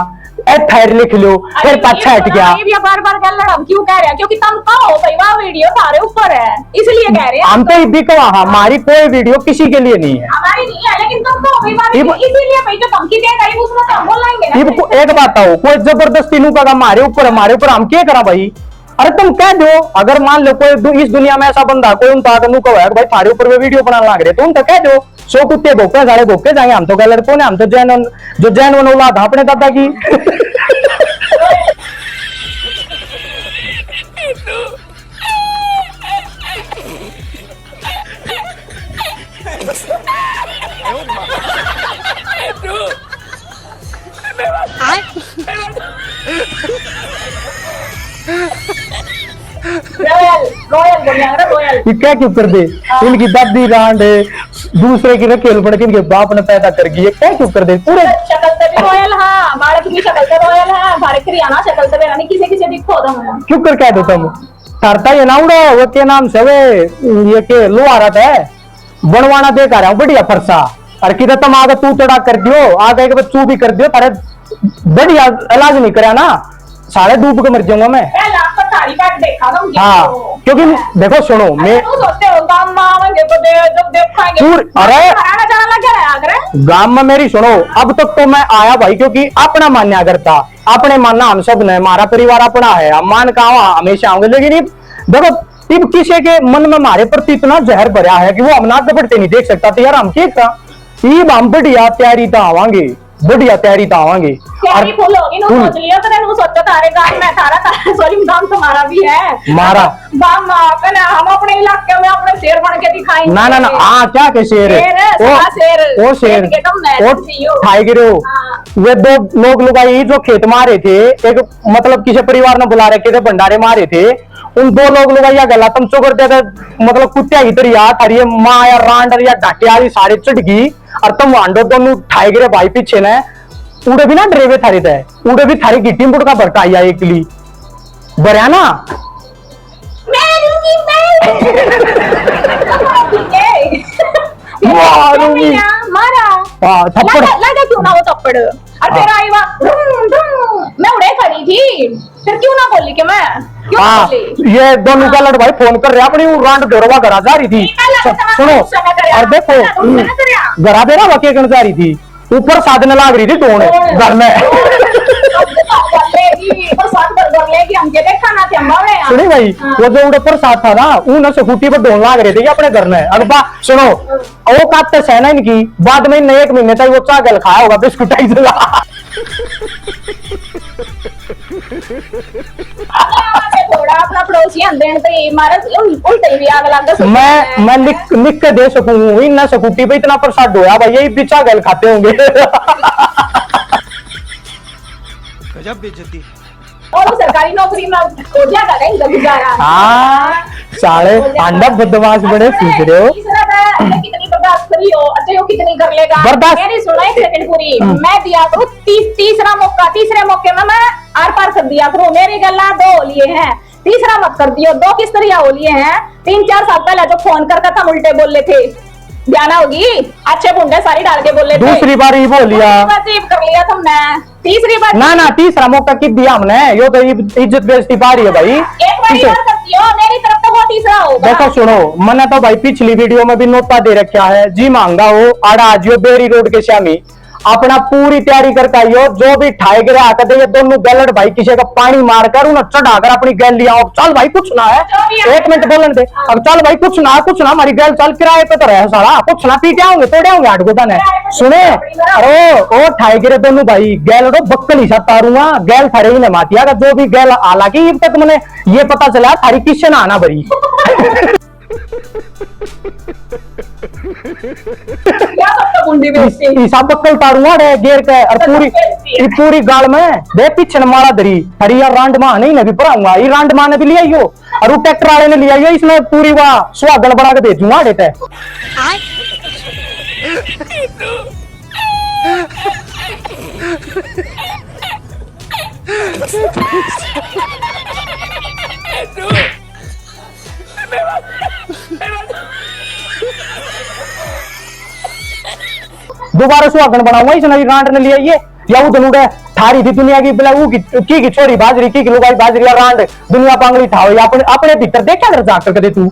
FIR लिख लो, फिर पाछा हट गया। ये भी बार बार क्या लड़म क्यों कह रहे हैं? क्योंकि तुम कहो भाई वाह वीडियो तारे ऊपर है, इसलिए कह रहे हैं। हम तो इदी कहा हमारी कोई वीडियो किसी के लिए नहीं है, हमारी नहीं है, लेकिन तुम कहो भाई वाह वीडियो, इसीलिए भाई जो धमकी दे रही उसमें तो हम बोलेंगे ना। एक बात आओ, कोई जबरदस्ती नू का हमारे ऊपर हम क्या करा भाई? अरे तुम कह दो, अगर मान लो कोई इस दुनिया में ऐसा बंदा कोई उनका नू का भाई थारे ऊपर में वीडियो बनाने लग रहे, तो उनका कह दो, सो कुत्ते भोके सारे भोके जाएंगे। हम तो गलत कौन है? हम तो जैन वन औलाद अपने दादा की। रोयल रोयल ये क्या क्यों कर दे? इनकी दादी रांड है, दूसरे की रखेल पड़ के इनके बाप ने पैदा कर दी, ये क्या क्यों कर दे? पूरे शक्ल से भी रोयल है, बालक की शक्ल से रोयल है, भारत की आना शक्ल से नहीं किसी किसी दिखो तुम क्यों कर कह दो तुम? तरता ये ना उड़ो, वो के नाम से वे ये के लो आ रहा है बनवाना दे कर रहा हूँ बढ़िया फरसा, और किधर तुम आगे तू तड़ा कर दियो, आगे के तू भी कर दियो, तारे बढ़िया इलाज नहीं करा ना, सारे डूब के मर जाऊंगा मैं। देखा हाँ, क्योंकि देखो सुनो, मैं सोचते हो गांव में जब देखेंगे अरे गांव में मेरी सुनो, अब तक तो मैं आया भाई क्योंकि अपना मान्या करता, अपने मानना हम सब ने, हमारा परिवार अपना है, हम मान कहा हमेशा आऊंगे। लेकिन देखो अब किसी के मन में हमारे प्रति इतना जहर भरा है कि वो हम ना कपड़ते नहीं देख सकता, तो यार हम ठीक था, ईब हम बढ़िया तैयारी तो आवांगे, बढ़िया तैयारी तो आवांगे। तैयारी फुल होगी ना, सोच लिया तो नहीं सोचा तारे गांव में थारा सॉरी गांव तुम्हारा भी है, मारा गांव में हम अपने इलाके में अपने शेर बन के दिखाएंगे। ना ना ना हाँ क्या के शेर है वो शेर वो टाइगर हो। वे दो लोग लुगाई जो खेत मारे थे, एक मतलब किसी परिवार ने बुला रखे थे, भंडारे मारे थे, उन दो लोग लुगाइया गला तुम चो करते थे, मतलब कुत्तिया इधर या थारी माँ या रांडर या डाटिया सारे चढ़ गई, और तुम वांडो दोनों ठाई गिरे भाई पीछे ने उड़े भी ना ड्रेवे थारे थे, उड़े भी थारी गिट्टी मुड़ का भरका आया एक ली बरिया ना मारा थप्पड़ लगा क्यों ना वो थप्पड़, और फिर आई मैं उड़े खड़ी थी, फिर क्यों ना बोली कि मैं क्यों ना बोली? ये दोनों का लड़ भाई फोन कर रहा अपनी रांड दौड़वा करा जा रही थी, सुनो और देखो गरा दे रहा वके जा रही थी, ऊपर साधने लाग रही थी दोनों घर में। सुनी भाई वो जो उड़े प्रसाद था ना, ऊन से फूटी पर ढोल लाग रहे थे अपने घर में। अब सुनो वो काटते सहना इनकी, बाद में इन्हें 1 महीने तक वो चागल खाया होगा बिस्कुट थोड़ा अपना पड़ोसी उल्टे भी आग लगा। मैं लिख के दे सकूं, इन ना सकूटी पे इतना प्रसाद होया भाई, यही भी चागल खाते होंगे। गजब बेइज्जती। और वो सरकारी नौकरी में हो जाएगा नहीं गुजारा। हाँ साले अंडा बदमाश बड़े सीख रहे हो। कितनी बर्दाश्त करी हो, अच्छा यो कितनी कर लेगा बर्दाश्त। मेरी सुनो 1 सेकंड पूरी, मैं दिया करूँ तीसरा मौका, तीसरे मौके में मैं आर पार कर दिया करूँ। मेरी गला 2 होलिए हैं, तीसरा मत कर दियो। 2 किस तरह होलिए हैं, 3-4 साल पहले जो फोन करता था उल्टे बोल रहे थे, ध्यान होगी, अच्छे बुंडे सारी डाल के बोले थे। दूसरी बार ही बोल लिया, कर लिया तुमने, तीसरी बार ना ना तीसरा मौका कित दिया हमने, यो तो इज्जत बेइज्जती पा रही है भाई। एक बार और करती हो, मेरी तरफ तो वो तीसरा होगा। देखो सुनो, मैंने तो भाई पिछली वीडियो में भी नोटा दे रखा है, जी मांगा हो आड़ा आजियो बेरी रोड के श्यामी, अपना पूरी तैयारी करके आइयो। जो भी ठाए गिरे आकर दे ये दोनों गैलट भाई किसी का पानी मारकर उन्हें चढ़ाकर अपनी गैल लिया। चल भाई कुछ ना है, 1 मिनट बोलन दे। अब चल भाई कुछ ना हमारी गैल चल किराए पे तो रहे सारा, कुछ ना पीटे होंगे तोड़े होंगे आठ गोदा ने सुने। अरे ओ ठाए गिरे दोनों भाई गैल तो बक्कल ही सा तारूंगा गैल थारे ही ने मातिया का जो भी गैल। हालांकि अब तक मैंने ये पता चला थारी किससे ना आना भरी सब बक्कल तारूंगा रे गेर के और पूरी गाल में दे पीछे मारा धरी हरी यार रांड मां नहीं ने भी पढ़ाऊंगा। ये रांड मां ने भी लिया यो और वो ट्रैक्टर वाले ने लिया यो। इसमें पूरी वाह सुहागन बना के भेजूंगा देते दोबारा सुहागन बनाऊंगा। इसने रांड ने लिया ये या वो दोनों थारी थी दुनिया की की छोरी बाजरी की लुगाई बाजरी रांड दुनिया पांगड़ी था अपने अपने भीतर देखा कर जाकर कदे तू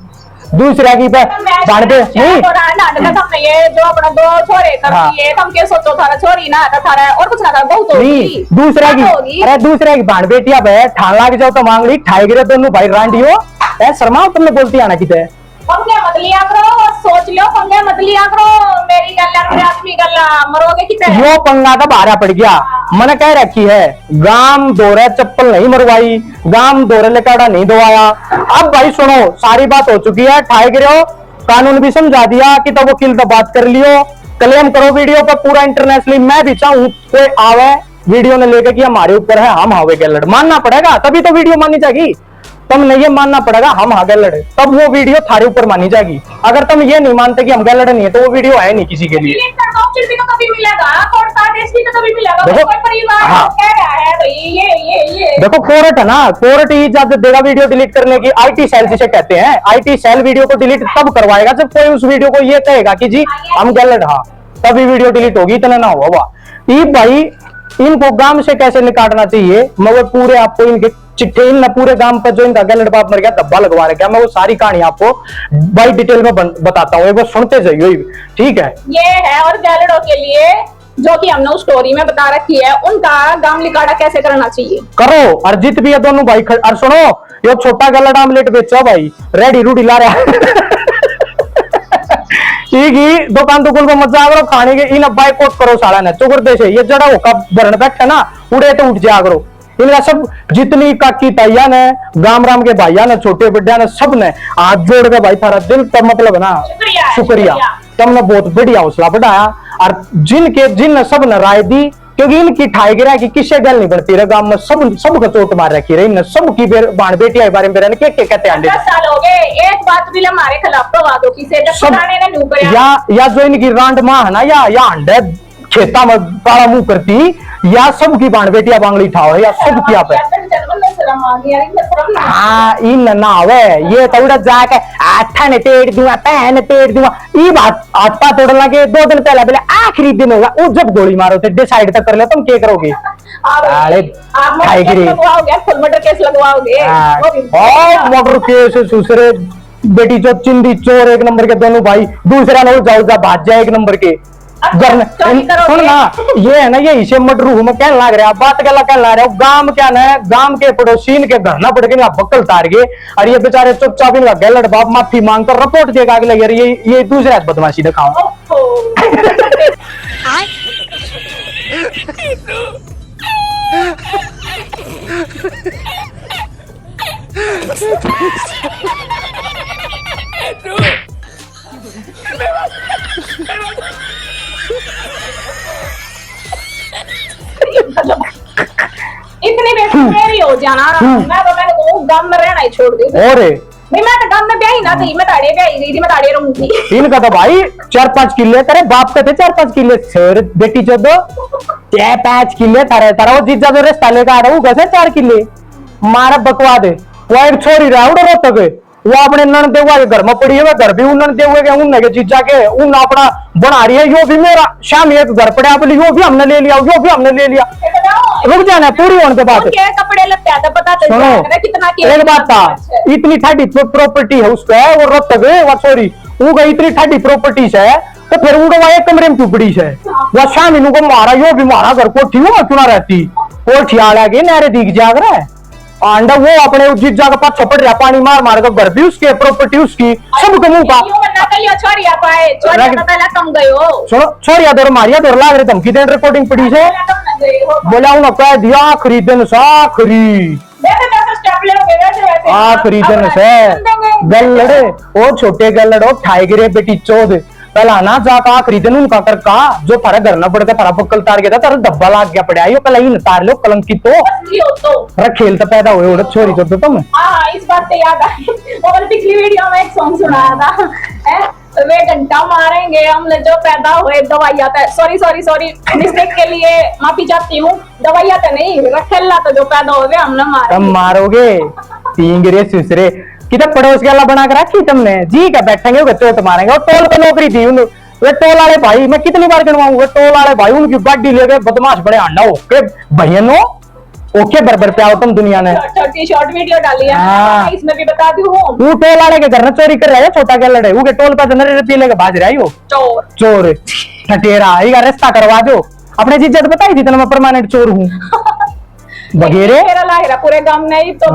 दूसरा की बाण पे नहीं ये जो अपना दो छोरे कर दिए तुम के सोचो थारा छोरी ना थारा और कुछ ना था बहुत होगी दूसरा की। अरे दूसरा की बाण बेटिया बे ठान लाग जाओ तो मांगड़ी ठाई गिरे दोनों भाई रांडियो ए शर्मा तुमने बोलती आना किते पंगे मत लिया करो सोच लो पंगे मत लिया करो मेरी गल्ला मेरे आदमी गल्ला मरोगे कितने यो पंगा का बाहर पड़ गया। मैंने कह रखी है गाम दोरे चप्पल नहीं मरवाई गाम दोरे लेकाड़ा नहीं दवाया। अब भाई सुनो सारी बात हो चुकी है ठाए गिरो कानून भी समझा दिया कि तो वकील तो बात कर लियो क्लेम करो वीडियो पर पूरा इंटरनेशनली। मैं भी चाहूं कोई आवे वीडियो ने लेकर कि हमारे ऊपर है हम हावे गैलड मानना पड़ेगा तभी तो वीडियो मानी जाएगी। तुमने ये मानना पड़ेगा हम हाँ गैलड तब वो वीडियो थारे ऊपर मानी जाएगी। अगर तुम ये नहीं मानते कि हम गैलड नहीं है तो वो वीडियो है नहीं किसी के लिए। देखो कोर्ट है ना कोर्ट ही इजाजत देगा वीडियो डिलीट करने की। IT सेल जिसे कहते हैं IT सेल वीडियो को डिलीट तब करवाएगा जब कोई उस वीडियो को ये कहेगा कि जी हम गैलड हाँ तभी वीडियो डिलीट होगी। इतना ना होगा भाई इनको गांव से कैसे निकालना चाहिए मगर पूरे आपको इनके चिट्ठे इन पूरे गांव पर जो इनका गैलड बाप मर गया धब्बा लगवा रखा मैं वो सारी कहानी आपको बाई डिटेल में बताता हूँ एक बार सुनते जाइए ठीक है। ये है और गैलडों के लिए जो कि हमने उस स्टोरी में बता रखी है उनका गांव लिकाड़ा कैसे करना चाहिए करो। और जीत भी है दोनों भाई और सुनो ये छोटा गैलड आमलेट बेचो भाई रेडी रूडी ला रहा ठीक ही दुकान दुकान को मजा करो खाने के इन बाइकआउट करो साला ने चुकर दे से ये जड़ा होका भरण बैठा ना उड़े तो उठ जा करो। इनका सब जितनी काकी ताइया ने गाम राम के भाइया ने छोटे बड्डा ने सब ने हाथ जोड़ के भाई थारा दिल का मतलब ना शुक्रिया तुमने बहुत बढ़िया हौसला बढ़ाया। और जिन सब ने राय दी क्योंकि इनकी ठाई गिरा की किससे गल नहीं बढ़ती रहे गांव में सब चोट मार रखी रही इन सब की बाण बेटिया के बारे में के कहते हैं 10 साल हो गए एक बात भी हमारे खिलाफ तो वादों की से या जो इनकी रांड मां है ना या अंडे खेता में काला मुंह करती या सब की बाण बेटिया बांगड़ी ठाओ या सब की आप हाँ इन ना आवे ये तोड़ा जाके आठा ने पेड़ दूंगा पैन पेड़ दूंगा ये बात आटा तोड़ लगे 2 दिन पहले आखिरी दिन होगा वो जब गोली मारो थे डिसाइड तक कर ले तुम क्या करोगे। मर्डर केस दूसरे बेटी जो चिंदी चोर 1 नंबर के दोनों भाई दूसरा लोग जाओ जा भाज जाए 1 नंबर के सुन ना ये है ना ये इसे मटरू में क्या लग रहा है बात क्या लग रहा है गांव क्या ना गांव के पड़ोसी के घर ना पड़ के बक्कल तार गए और ये बेचारे चुपचाप इनका गैलड बाप माफी मांग कर रिपोर्ट देगा आगे लगे ये दूसरे बदमाशी दिखाओ इतनी बेटी मेरी हो जाना मैं तो मैंने को गांव में रहना ही छोड़ दी और नहीं मैं तो गांव में ब्याही ना थी मैं ताड़े ब्याही गई थी मैं ताड़े रहूंगी। इनका तो भाई 4-5 किले तेरे बाप के थे 4-5 किले सर बेटी जो 4-5 किले तारा वो जीजा जो रिश्ता लेकर आ रहा हूँ कैसे 4 किले मारा बकवा दे वो एक छोरी रहा उड़ो तक वो अपने नन देवा के घर में पड़ी है घर भी उन्होंने देवे के उन जीजा के उन अपना बना रही है यो भी मेरा शाम एक घर पड़े बोले यो भी हमने ले लिया यो भी हमने ले लिया रुक जाना पूरी होने के बाद कपड़े लगते हैं पता सुनो कितना एक बात था इतनी ठाडी प्रॉपर्टी है उसका वो रोहतक वो सॉरी वो इतनी ठाडी प्रॉपर्टी है तो फिर उनको वहां एक कमरे में चुपड़ी है वह शाम इनको मारा यो भी मारा घर को ठीक हो क्यों ना रहती कोठी आ गए नारे दिख जाग रहा है आंडा वो अपने जिस जगह पर छपट रहा पानी मार मार कर घर भी उसके प्रॉपर्टी उसकी सब मुंह का छोरिया पाए छोरिया तो पहले कम गयो सुनो छोरिया दौर मारिया दौर लाग रहे धमकी देन रिकॉर्डिंग पड़ी से बोला उन्होंने कह दिया आखिरी दिन से आखिरी दिन से गल्लड़े ओ छोटे गल्लड़ो ठाई गिरे बेटी चौध पहला ना जाकर आखिरी दिन उनका करका जो थारा घर ना पड़ता थारा पक्कल तार गया था तारा डब्बा लाग गया पड़ा यो कल ही तार लो कलंकी तो खेल तो पैदा हुए उड़द छोरी तो तुम इस बात से याद आई वो पिछली वीडियो में एक सॉन्ग सुनाया था वे घंटा मारेंगे हम जो पैदा हुए दवाइया सॉरी सॉरी सॉरी मिस्टेक के लिए माफी चाहती हूँ दवाइया तो नहीं रखेला तो जो पैदा हो गए हमने मारे तुम मारोगे तीन गिरे सुसरे किधर पड़ोस के अल्लाह बना कर रखी तुमने जी क्या बैठेंगे वो चोट मारेंगे और टोल पे नौकरी थी वे टोल वाले भाई मैं कितनी बार गिनवाऊंगा टोल वाले भाई उनकी गाड़ी ले गए बदमाश बड़े अंडा ओके भैया ओके बरबर पे आओ तुम दुनिया ने छोटी शॉर्ट वीडियो डाली है इसमें भी बता दूं वो टोल वाले के घर में चोरी कर रहा है छोटा क्या लड़े वो के टोल पे जनरे रुपये लेके भाज रहा है वो चोर चोर ठटेरा ये रिश्ता करवा दो अपने जिज्जत बताई थी मैं परमानेंट चोर हूँ बगेरे पूरे गांव में तो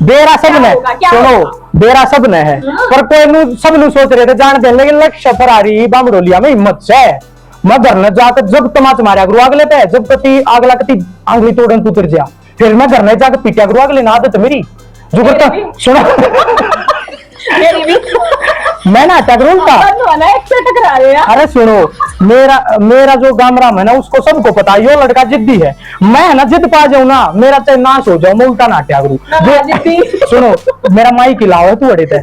बेरा सब ने सुनो बेरा सब ने है पर कोई सब नु सोच रहे थे जान दे लेकिन लक्ष्य पर आ रही बामडोलिया में हिम्मत से मैं घर में जाकर जब तमाच मारा करू अगले पे जब कति अगला कति आंगली तोड़न उतर जा फिर मैं घर में जाकर पीटा करू अगले ना आदत मेरी जो करता सुनो मैं ना टकरूं का अरे सुनो मेरा जो गामराम है ना उसको सबको पता है यो लड़का जिद्दी है मैं ना जिद पा जाऊं ना मेरा चाहे नाश हो जाऊं मैं उल्टा नाट्या करूं सुनो मेरा माई की लाओ है तू अड़े थे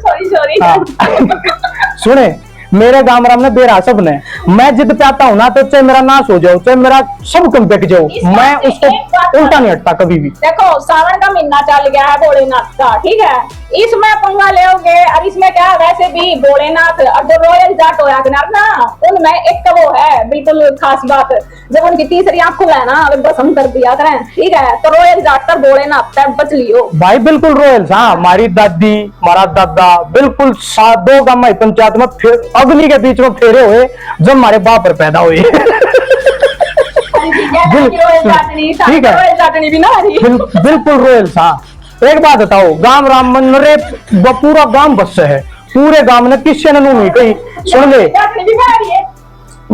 सुने मेरे गामराम ने बेरा सब ने मैं जिद पे आता हूँ ना तो चाहे मेरा नाश हो जाओ चाहे मेरा सब कम बिक जाओ मैं उसको उल्टा नहीं हटता कभी भी देखो सावन का महीना चल गया है भोलेनाथ का ठीक है इसमें पंगा लेोगे और इसमें क्या वैसे भी भोलेनाथ और जो रॉयल जाट होया ना उनमें एक तो वो है बिल्कुल खास बात जब उनकी तीसरी आंख खुला है ना बसम कर दिया करें ठीक है तो रॉयल जाट कर भोलेनाथ तक बच लियो भाई बिल्कुल रॉयल हाँ हमारी दादी हमारा दादा बिल्कुल 2 गांव में पंचायत में अग्नि के बीच में फेरे हुए जब हमारे बाप पर पैदा हुए ठीक है बिल्कुल रॉयल हाँ एक बात बताओ गांव राम मंदिर पूरा गांव बस है पूरे गांव ने किसी ने नहीं कही सुन ले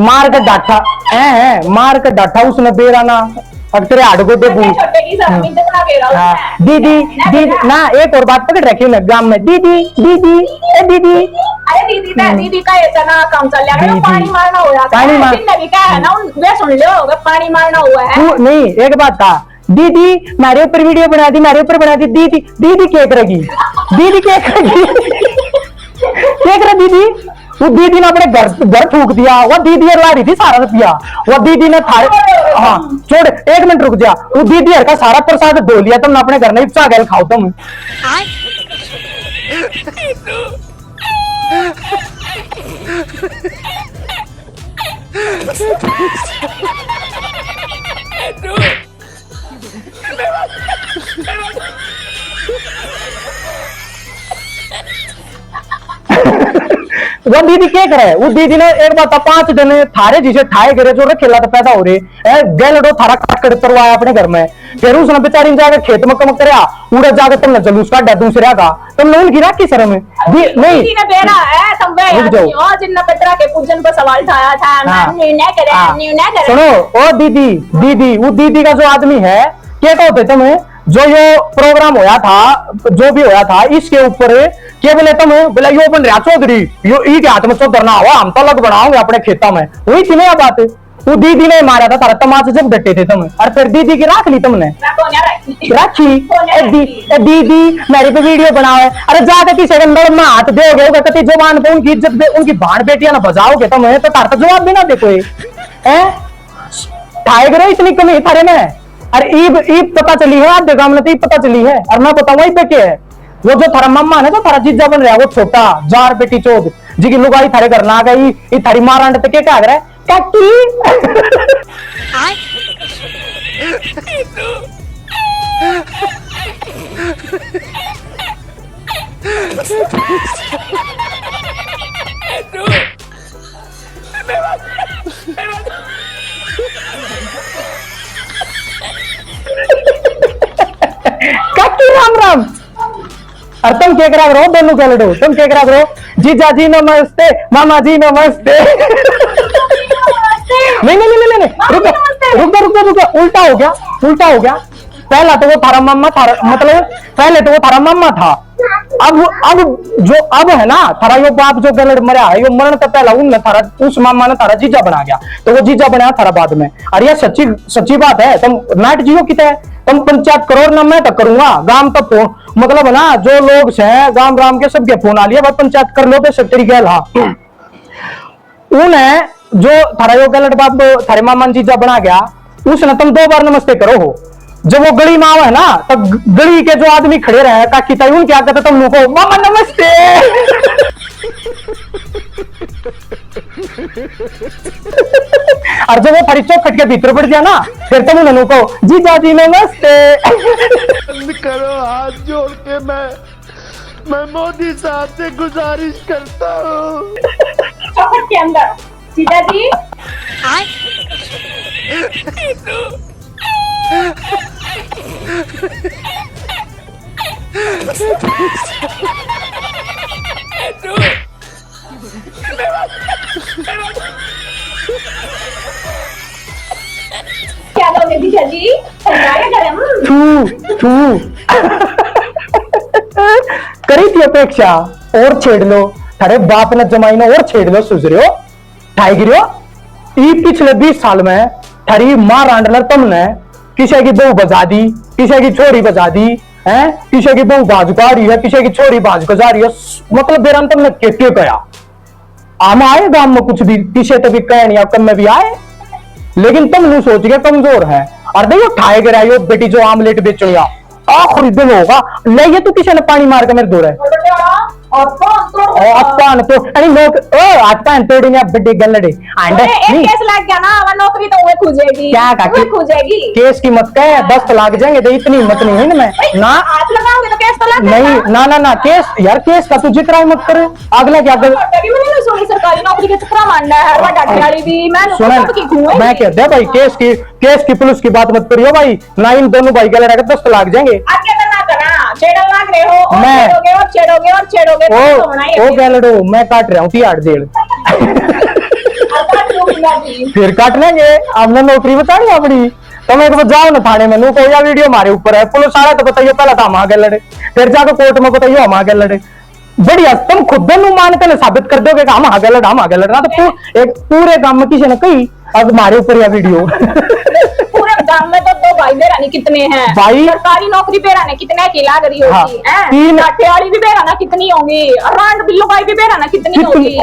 मार के डाठा है मार के डाठा उसने बेरा ना और तेरे हाड़ को दीदी दीदी ना एक और बात पकड़ रखी मैं गांव में दीदी दीदी दीदी अरे दीदी का इतना काम चल रहा है पानी मारना हो जाता है भी क्या है ना वे सुन लो पानी मारना हुआ है नहीं एक बात था दीदी मेरे ऊपर वीडियो बना दी मेरे ऊपर बना दी दीदी दीदी क्या करेगी दीदी क्या करेगी क्या करे दीदी वो दीदी ने अपने घर फूक दिया वो दीदी ला रही थी सारा रुपया वो दीदी ने थारे हाँ छोड़ 1 मिनट रुक जा वो दीदी हर का सारा प्रसाद धो लिया तुमने अपने घर में चागल खाओ तुम वो दीदी क्या करे वो दीदी ने एक बात 5 दिन थारे जिसे ठाए गिरे जो रखेला तो पैदा हो रहे गैलडो थारा काट कर तरवाया अपने घर में फिर उसने बेचारी ने जाकर खेत में कम करया उड़ा जाकर तुमने जलूस काटा दूसरे का तुमने उनकी राखी शर्म है नहीं के पूजन पर सवाल उठाया था सुनो ओ दीदी दीदी वो दीदी का जो आदमी है क्या कहते तुम्हें जो ये प्रोग्राम होया था जो भी होया था इसके ऊपर क्या बोले तुम बोला यो बन रहा चौधरी यो ई के हाथ में चौधर ना हुआ हम तो अलग बनाओगे अपने खेतों में वही थी ना बात वो दीदी ने मारा था तारा तमाचे जब डटे थे तुम और फिर दीदी की राख ली तुमने राखी दीदी मेरे पे वीडियो बनाओ अरे जाके किसी के अंदर में हाथ दोगे कति जुबान पे उनकी इज्जत उनकी भाड़ बेटियां ना बजाओगे तुम तो तार तो जवाब भी ना देखो ठाए इतनी कमी थारे में अरे ईब पता चली है आधे गांव में तो पता चली है और मैं बताऊंगा पे क्या है वो जो थारा मम्मा है जो थारा जीजा बन रहा है वो छोटा जार बेटी चौध जी की लुगाई थारे घर ना गई ये थारी मारांड तो क्या कर रहा है काकी और तुम क्या करा करो दोनों क्या लड़ो, तुम क्या करा करो जीजा जी नमस्ते मामा जी नमस्ते। नहीं नहीं नहीं नहीं रुको रुको रुको रुको, उल्टा हो गया उल्टा हो गया। पहला तो वो थारा मामा था, मतलब पहले तो वो थारा मामा था, अब जो अब है ना थारा यो बाप जो गलत मरा है, यो मरण तो पहला उन थारा उस मामा ने थारा जीजा बना गया, तो वो जीजा बनाया थारा बाद में। अरे ये सच्ची सच्ची बात है, तुम नाट जियो कितने तुम पंचायत करोड़ ना मैं तो करूंगा गांव तो फोन, मतलब है ना जो लोग हैं गांव गांव के सबके फोन आ लिया भाई पंचायत कर लो पे तरीके ला उन्हें जो थारा यो गलत बाप थारे मामा जीजा बना गया उसने तुम 2 बार नमस्ते करो हो। जब वो गली माँ है ना तब गली के जो आदमी खड़े रहे काकी ताई उन क्या कहते तुम लोगों को मामा नमस्ते। और जब वो थारी चौखट के भीतर पड़ गया ना फिर तुम उन्होंने को जीजा जी नमस्ते। बंद करो हाथ जोड़ के, मैं मोदी साहब से गुजारिश करता हूँ। चौखट के अंदर सीता जी क्या लोगे जीजा जी? करी थी अपेक्षा और छेड़ लो थारे बाप ने जमाई ने और छेड़ लो सुजरियो ठाई गिरियो। ई पिछले 20 साल में थारी मां रांडलर तुमने किसी की बहू बजा दी, किसी की छोरी बजा दी है, किसी की बहू बाजुका रही है, किसी की छोरी बाजुका जा रही है, मतलब बेरान तुमने के कया आम आए गांव में कुछ भी किसी तो भी कह नहीं कम में भी आए, लेकिन तुम नहीं सोच के कमजोर है। और देखो ठाए गिरा बेटी जो आमलेट बेचनिया आ खरीद लो होगा ले ये तू किसी ने पानी मार के मेरे दूर है अपन तो अरे लोग आज का तोड़ी ने बड़े गलड़े आंडे एक केस लग गया ना अब नौकरी तो वो खुजेगी, क्या काकी खुजेगी केस की मत कह 10 तो लाग जाएंगे, तो इतनी हिम्मत नहीं है ना मैं ना हाथ लगाओगे तो केस तो लग नहीं ना ना ना केस यार केस का तू जिक्र ही मत कर अगला क्या कर सरकारी नौकरी के चक्कर मानना है वाली भी सुना मैं कहते हैं भाई केस की पुलिस की बात मत करियो भाई ना इन दोनों भाई गलड़े 10 तो लाग जाएंगे। छेड़ल लाग रहे हो और छेड़ोगे और छेड़ोगे ओ गलड़ो मैं काट रहा हूँ 3-8 जेल फिर काट लेंगे हमने नौकरी बतानी अपनी। तो मैं जाओ ना थाने में को या वीडियो हमारे ऊपर है पुलिस आया तो बताइए पहला था हम आगे लड़े, फिर जाकर कोर्ट में बताइए हम आगे लड़े। बढ़िया तुम खुद मान के साबित कर दोगे हम आगे लड़ना तो एक पूरे गांव में किसी ने कही अब हमारे ऊपर या वीडियो पूरे गांव में तो 2 भाई बेराने कितने हैं भाई, सरकारी नौकरी बेराने कितने की लाग रही होगी, तीन काठियावाड़ी भी बेराना कितनी होगी, रांड बिल्लू भाई भी बेराना कितनी होगी।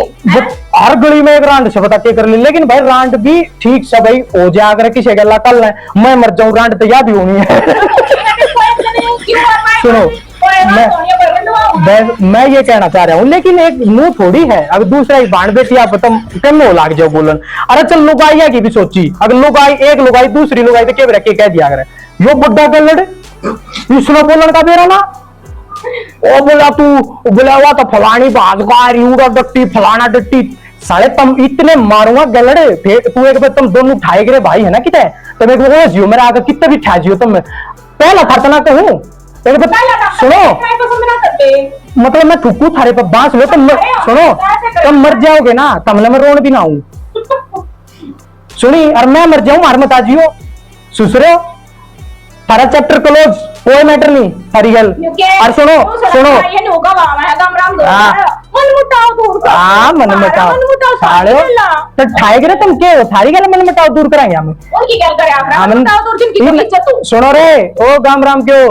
हर गली में एक रांड से बता के कर ले, लेकिन भाई रांड भी ठीक से भाई हो जाए अगर किसी गला कल है मैं मर जाऊं रांड तो याद ही होनी है। सुनो मैं ये कहना चाह रहा हूँ लेकिन एक मुंह थोड़ी है अब दूसरा ही बाण बेटी आप तुम कम हो लाग जाओ बोलन। अरे चल लुगाई की भी सोची अगर लुगाई एक लुगाई दूसरी लुगाई तो के कह दिया अगर यो बुड्ढा कर लड़े इसमें बोलन का बेरा ना ओ बोला तू बोला हुआ तो फलानी बाजगा डट्टी फलाना डट्टी साले तुम इतने मारूंगा गलड़े फिर तू एक बार तुम दोनों ठाए गिरे भाई है ना कितने तुम एक बार जियो मेरा आगे कितने भी ठा जियो तुम पहला था ना कहूँ सुनो मतलब मैं थुकू थारे पर बांस लो तुम सुनो तुम मर जाओगे ना तमने मैं रोन भी ना हूं सुनी और मैं मर जाऊं मार मत आजियो सुसरो थारा चैप्टर क्लोज कोई मैटर नहीं सारी गल। और सुनो सुनो मन मुटाओ साले तो ठाए गिरे तुम के हो थारी गल मन मुटाओ दूर कराएंगे हम सुनो रे ओ गाम राम क्यों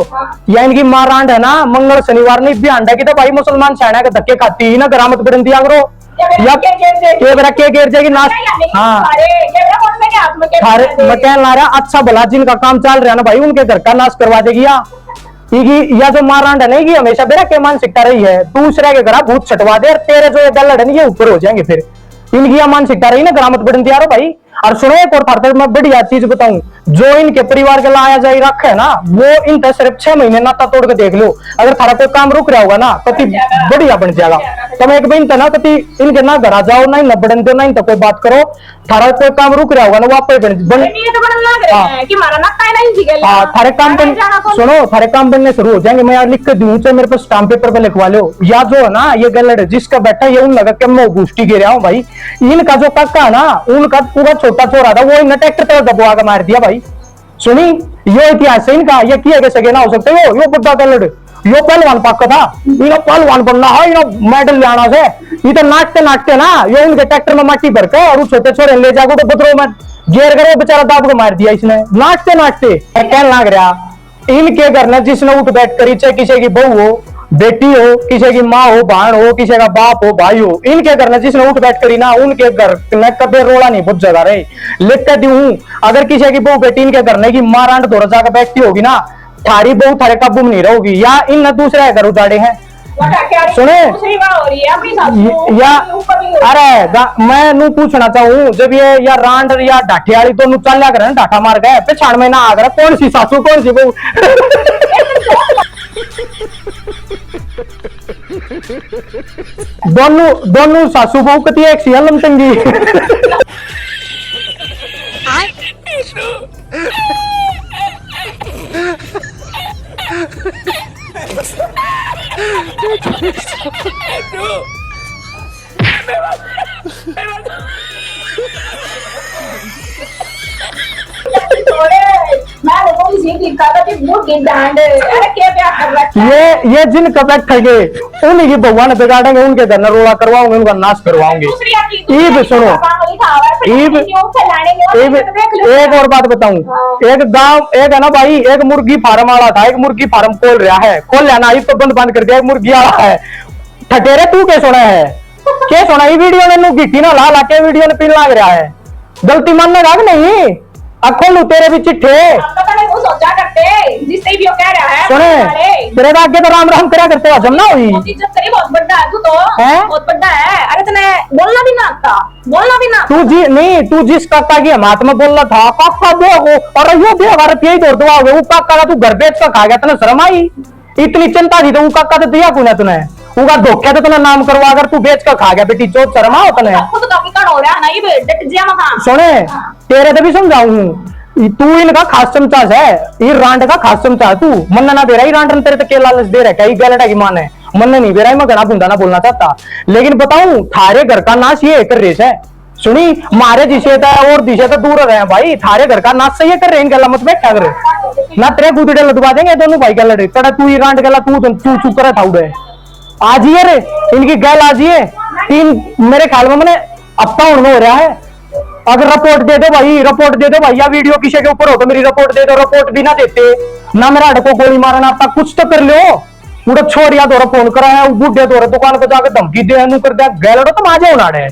या इनकी मां रांड है ना मंगल शनिवार नहीं भी अंडा की तो भाई मुसलमान सैना के धक्के खाती ना गरामत बदन दिया करो या के गिर जाएगी नाश। हाँ मैं कह ला रहा अच्छा भला जिनका काम चल रहा है ना भाई उनके घर का नाश करवा देगी या जो मारांड नहीं की हमेशा बेरा के मानसिकता रही है दूसरे के घर भूत छटवा दे और तेरे जो ये गल लड़न ये ऊपर हो जाएंगे फिर इनकी मानसिकता रही ना गरामत बढ़न दिया भाई। और सुनो एक और थार मैं बढ़िया चीज बताऊं जो इनके परिवार के लाया जाए रखे है ना वो इन सिर्फ 6 महीने नाता तोड़ के देख लो अगर थारा कोई काम रुक रहा होगा ना तो बढ़िया बन जाएगा। तुम एक बहन ना कति इनके ना घर आ जाओ ना न बड़न दो ना इन तो कोई बात करो, थारा कोई काम रुक रहा होगा ना वापस बन ये तो बड़ा लग रहा है कि मारा ना काय नहीं जिगल। हाँ थारे काम बन सुनो, थारे काम बनने शुरू हो जाएंगे। मैं यार लिख के दूं चाहे मेरे पास स्टाम्प पेपर पे लिखवा लो। या जो है ना ये गलत जिसका बैठा ये उन लगा के मैं गोष्ठी गिर रहा हूँ भाई। इनका जो काका है ना उनका पूरा छोटा छोरा था वो इन ट्रैक्टर तक दबवा के मार दिया भाई। सुनी ये इतिहास है इनका, ये किए के सके ना हो सकते हो। यो बुड्ढा गलत यो पहलवान पक्का था, इनो पहलवान बनना है, इनो मेडल लाना से। ये तो नाचते नाचते ना ये उनके ट्रैक्टर में माटी भर के और छोटे छोरे ले जाकर तो बदरो में गेर करे बेचारा दाब को मार दिया इसने नाचते नाचते। कहने लग रहा इनके घर में जिसने उठ बैठ करी, चाहे किसी की बहू हो, बेटी हो, किसी की माँ हो, बहन हो, किसी का बाप हो, भाई हो, इनके घर में जिसने उठ बैठ करी ना उनके घर में कभी रोड़ा नहीं बहुत जगह रहे। लिख कर दी हूं अगर किसी की बहू बेटी इनके घर में की माँ रांड दौड़ जाकर बैठती होगी ना थारी बहू थारे काबू में नहीं रहोगी। या इन दूसरे घर उजाड़े हैं सुने या अरे मैं नू पूछना चाहूँ जब ये या रांड या ढाठी वाली तो चल करे ना ढाठा मार गए पिछाड़ में ना आ गया कौन सी सासू कौन सी बहू। दोनों सासू बहू कती एक सी लमचंगी। ये जिन कपड़े ठगे उन्हीं की भगवान बिगाड़ेंगे, उनके घर में रोड़ा करवाओगे, उनका नाश करवाओगे। ईब सुनो ईब एक और बात बताऊं, एक गांव एक है ना भाई एक मुर्गी फार्म वाला था, एक मुर्गी फार्म खोल रहा है, खोल लिया ना तो बंद कर दिया, एक मुर्गी वाला है। ठटेरे तू क्या सुना है क्या सुना वीडियो ने नू गिट्टी ना ला ला के वीडियो ने पिन लाग रहा है, गलती मानने का नहीं खोलू तेरे भी चिट्ठे सोचा करते जिससे भी वो कह रहा है सुने तेरे आगे तो राम राम करा करते हो जमना हुई बहुत बड़ा है तू तो बहुत बड़ा है। अरे तूने बोलना भी ना आता बोलना भी ना तू जी नहीं तू जिस काका की हाथ में बोल रहा था काका देखो और यो दे भारत यही दौड़ दबाओगे वो काका का तू घर बेच का खा गया तूने शर्म आई इतनी चिंता थी तो वो काका तो दिया कौन तूने उनका धोखे तो तूने नाम करवा अगर तू बेच का खा गया बेटी जो शर्मा हो तूने सुने तेरे तो भी समझाऊं तू इनका खास चमचा है ये रांड का खास चमचा है तू मन ना दे रहा रांड तेरे तो केला लालच दे रहा है गैलटा की मान है मन नहीं दे रहा है मैं घना भूंडा ना बोलना चाहता लेकिन बताऊं थारे घर का नाश ये कर रेस है सुनी मारे जिसे था और दिशे तो दूर रहे भाई थारे घर का नाश सही कर रहे इनके मत बैठा करे ना तेरे गुदड़े लदवा देंगे दोनों भाई का लड़े तड़ा तू ही रांड गला तू चुप करे था उड़े आज ही रे इनकी गैल आज ही तीन मेरे ख्याल में मैंने हफ्ता हो रहा है अगर रिपोर्ट दे दो भाई या वीडियो किसी के ऊपर हो तो मेरी रिपोर्ट दे दो रिपोर्ट भी ना देते ना मेरा हड़को गोली मारना आता कुछ तो कर लो पूरा छोड़िया दो फोन करा है बुढ़े दो दुकान पे जाकर धमकी दे कर दिया गैलड़ो तो माजे उनाड़े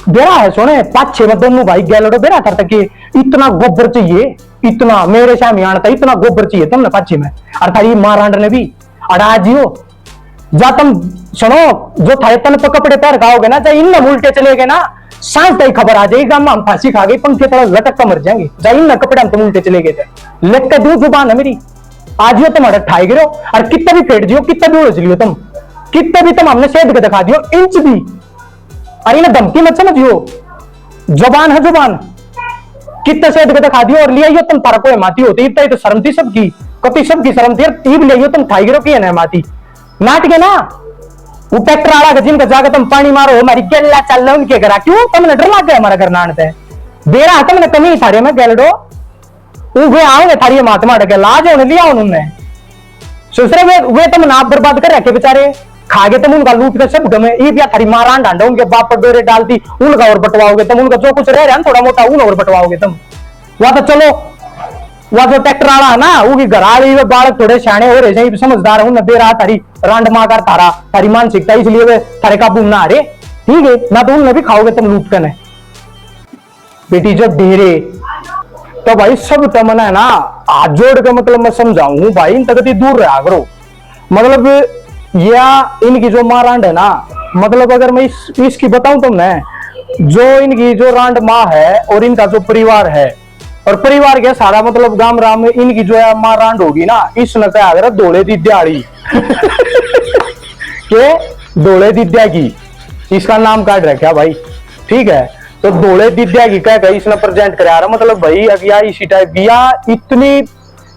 बेरा है सोने 5-6 में दोनों भाई गैलड़ो बेरा करता कि इतना गोबर चाहिए इतना मेरे सामने आना था इतना गोबर चाहिए तुमने 5-6 में और थारी मां रांड ने भी अड़ा जियो जा तुम सुनो जो थारे तन पर कपड़े पैर खाओगे ना चाहे इन उल्टे चले गए ना सांस तक खबर आ जाएगी गांव में हम फांसी खा गई पंखे थोड़ा लटक कर मर जाएंगे जाइए ना कपड़े हम तुम उल्टे चले गए थे लिख के दू जुबान है मेरी आज यो तुम ठाई गिरो और कितना भी फेट दियो कितना भी उलझ लियो तुम कितना भी तुम हमने सेध के दिखा दियो इंच भी अरे ना धमकी मत समझियो जुबान है जुबान कितना सेध के दिखा दियो और लिया तुम तारा को माती होती इतना तो शर्म थी सबकी कति सबकी शर्म थी ईब ले तुम ठाई गिरो की है माती नाट के ना वो ट्रैक्टर आला जिनका जाकर तुम पानी मारो हमारी गैला चल रहा उनके घर क्यों तुमने डर लग गया हमारा घर नानते दे रहा तुमने कमी थारे में गैलडो वे आओगे थारी महात्मा डके लाज होने लिया उन्होंने दूसरे वे तुम नाप बर्बाद कर रखे बेचारे खागे तुम उनका लूट कर सब गमे ये भी थारी मारान डांडा उनके बाप पर डोरे डालती उनका और बटवाओगे तुम उनका जो कुछ रह रहा है थोड़ा मोटा उन और बटवाओगे तुम वहां तो चलो वह जो ट्रैक्टर आला है ना वो भी घर आली बालक थोड़े सियाने हो रहे समझदार है उन्हें दे रहा थारी रांड माँ कर तारा थारी मानसिकता इसलिए वे थारे काबू ना आ रहे ठीक है ना तो उनमें भी खाओगे तुम लूट कर बेटी जो डेरे तो भाई सब तमना है ना हाथ जोड़ के मतलब मैं समझाऊं भाई इन तक दूर रहा करो मतलब या इनकी जो माँ रांड है ना मतलब अगर मैं इसकी बताऊं तुमने जो इनकी जो रांड माँ है और इनका जो परिवार है और परिवार के सारा मतलब गांव राम में इनकी जो है मां रांड होगी ना इसने क्या अगर दौड़े थी दिहाड़ी के डोले दिद्या की, इसका नाम काट रखा भाई, ठीक है। तो डोले दिद्या की कह गई इसने प्रेजेंट करा रहा, मतलब भाई अगिया इसी टाइप की, या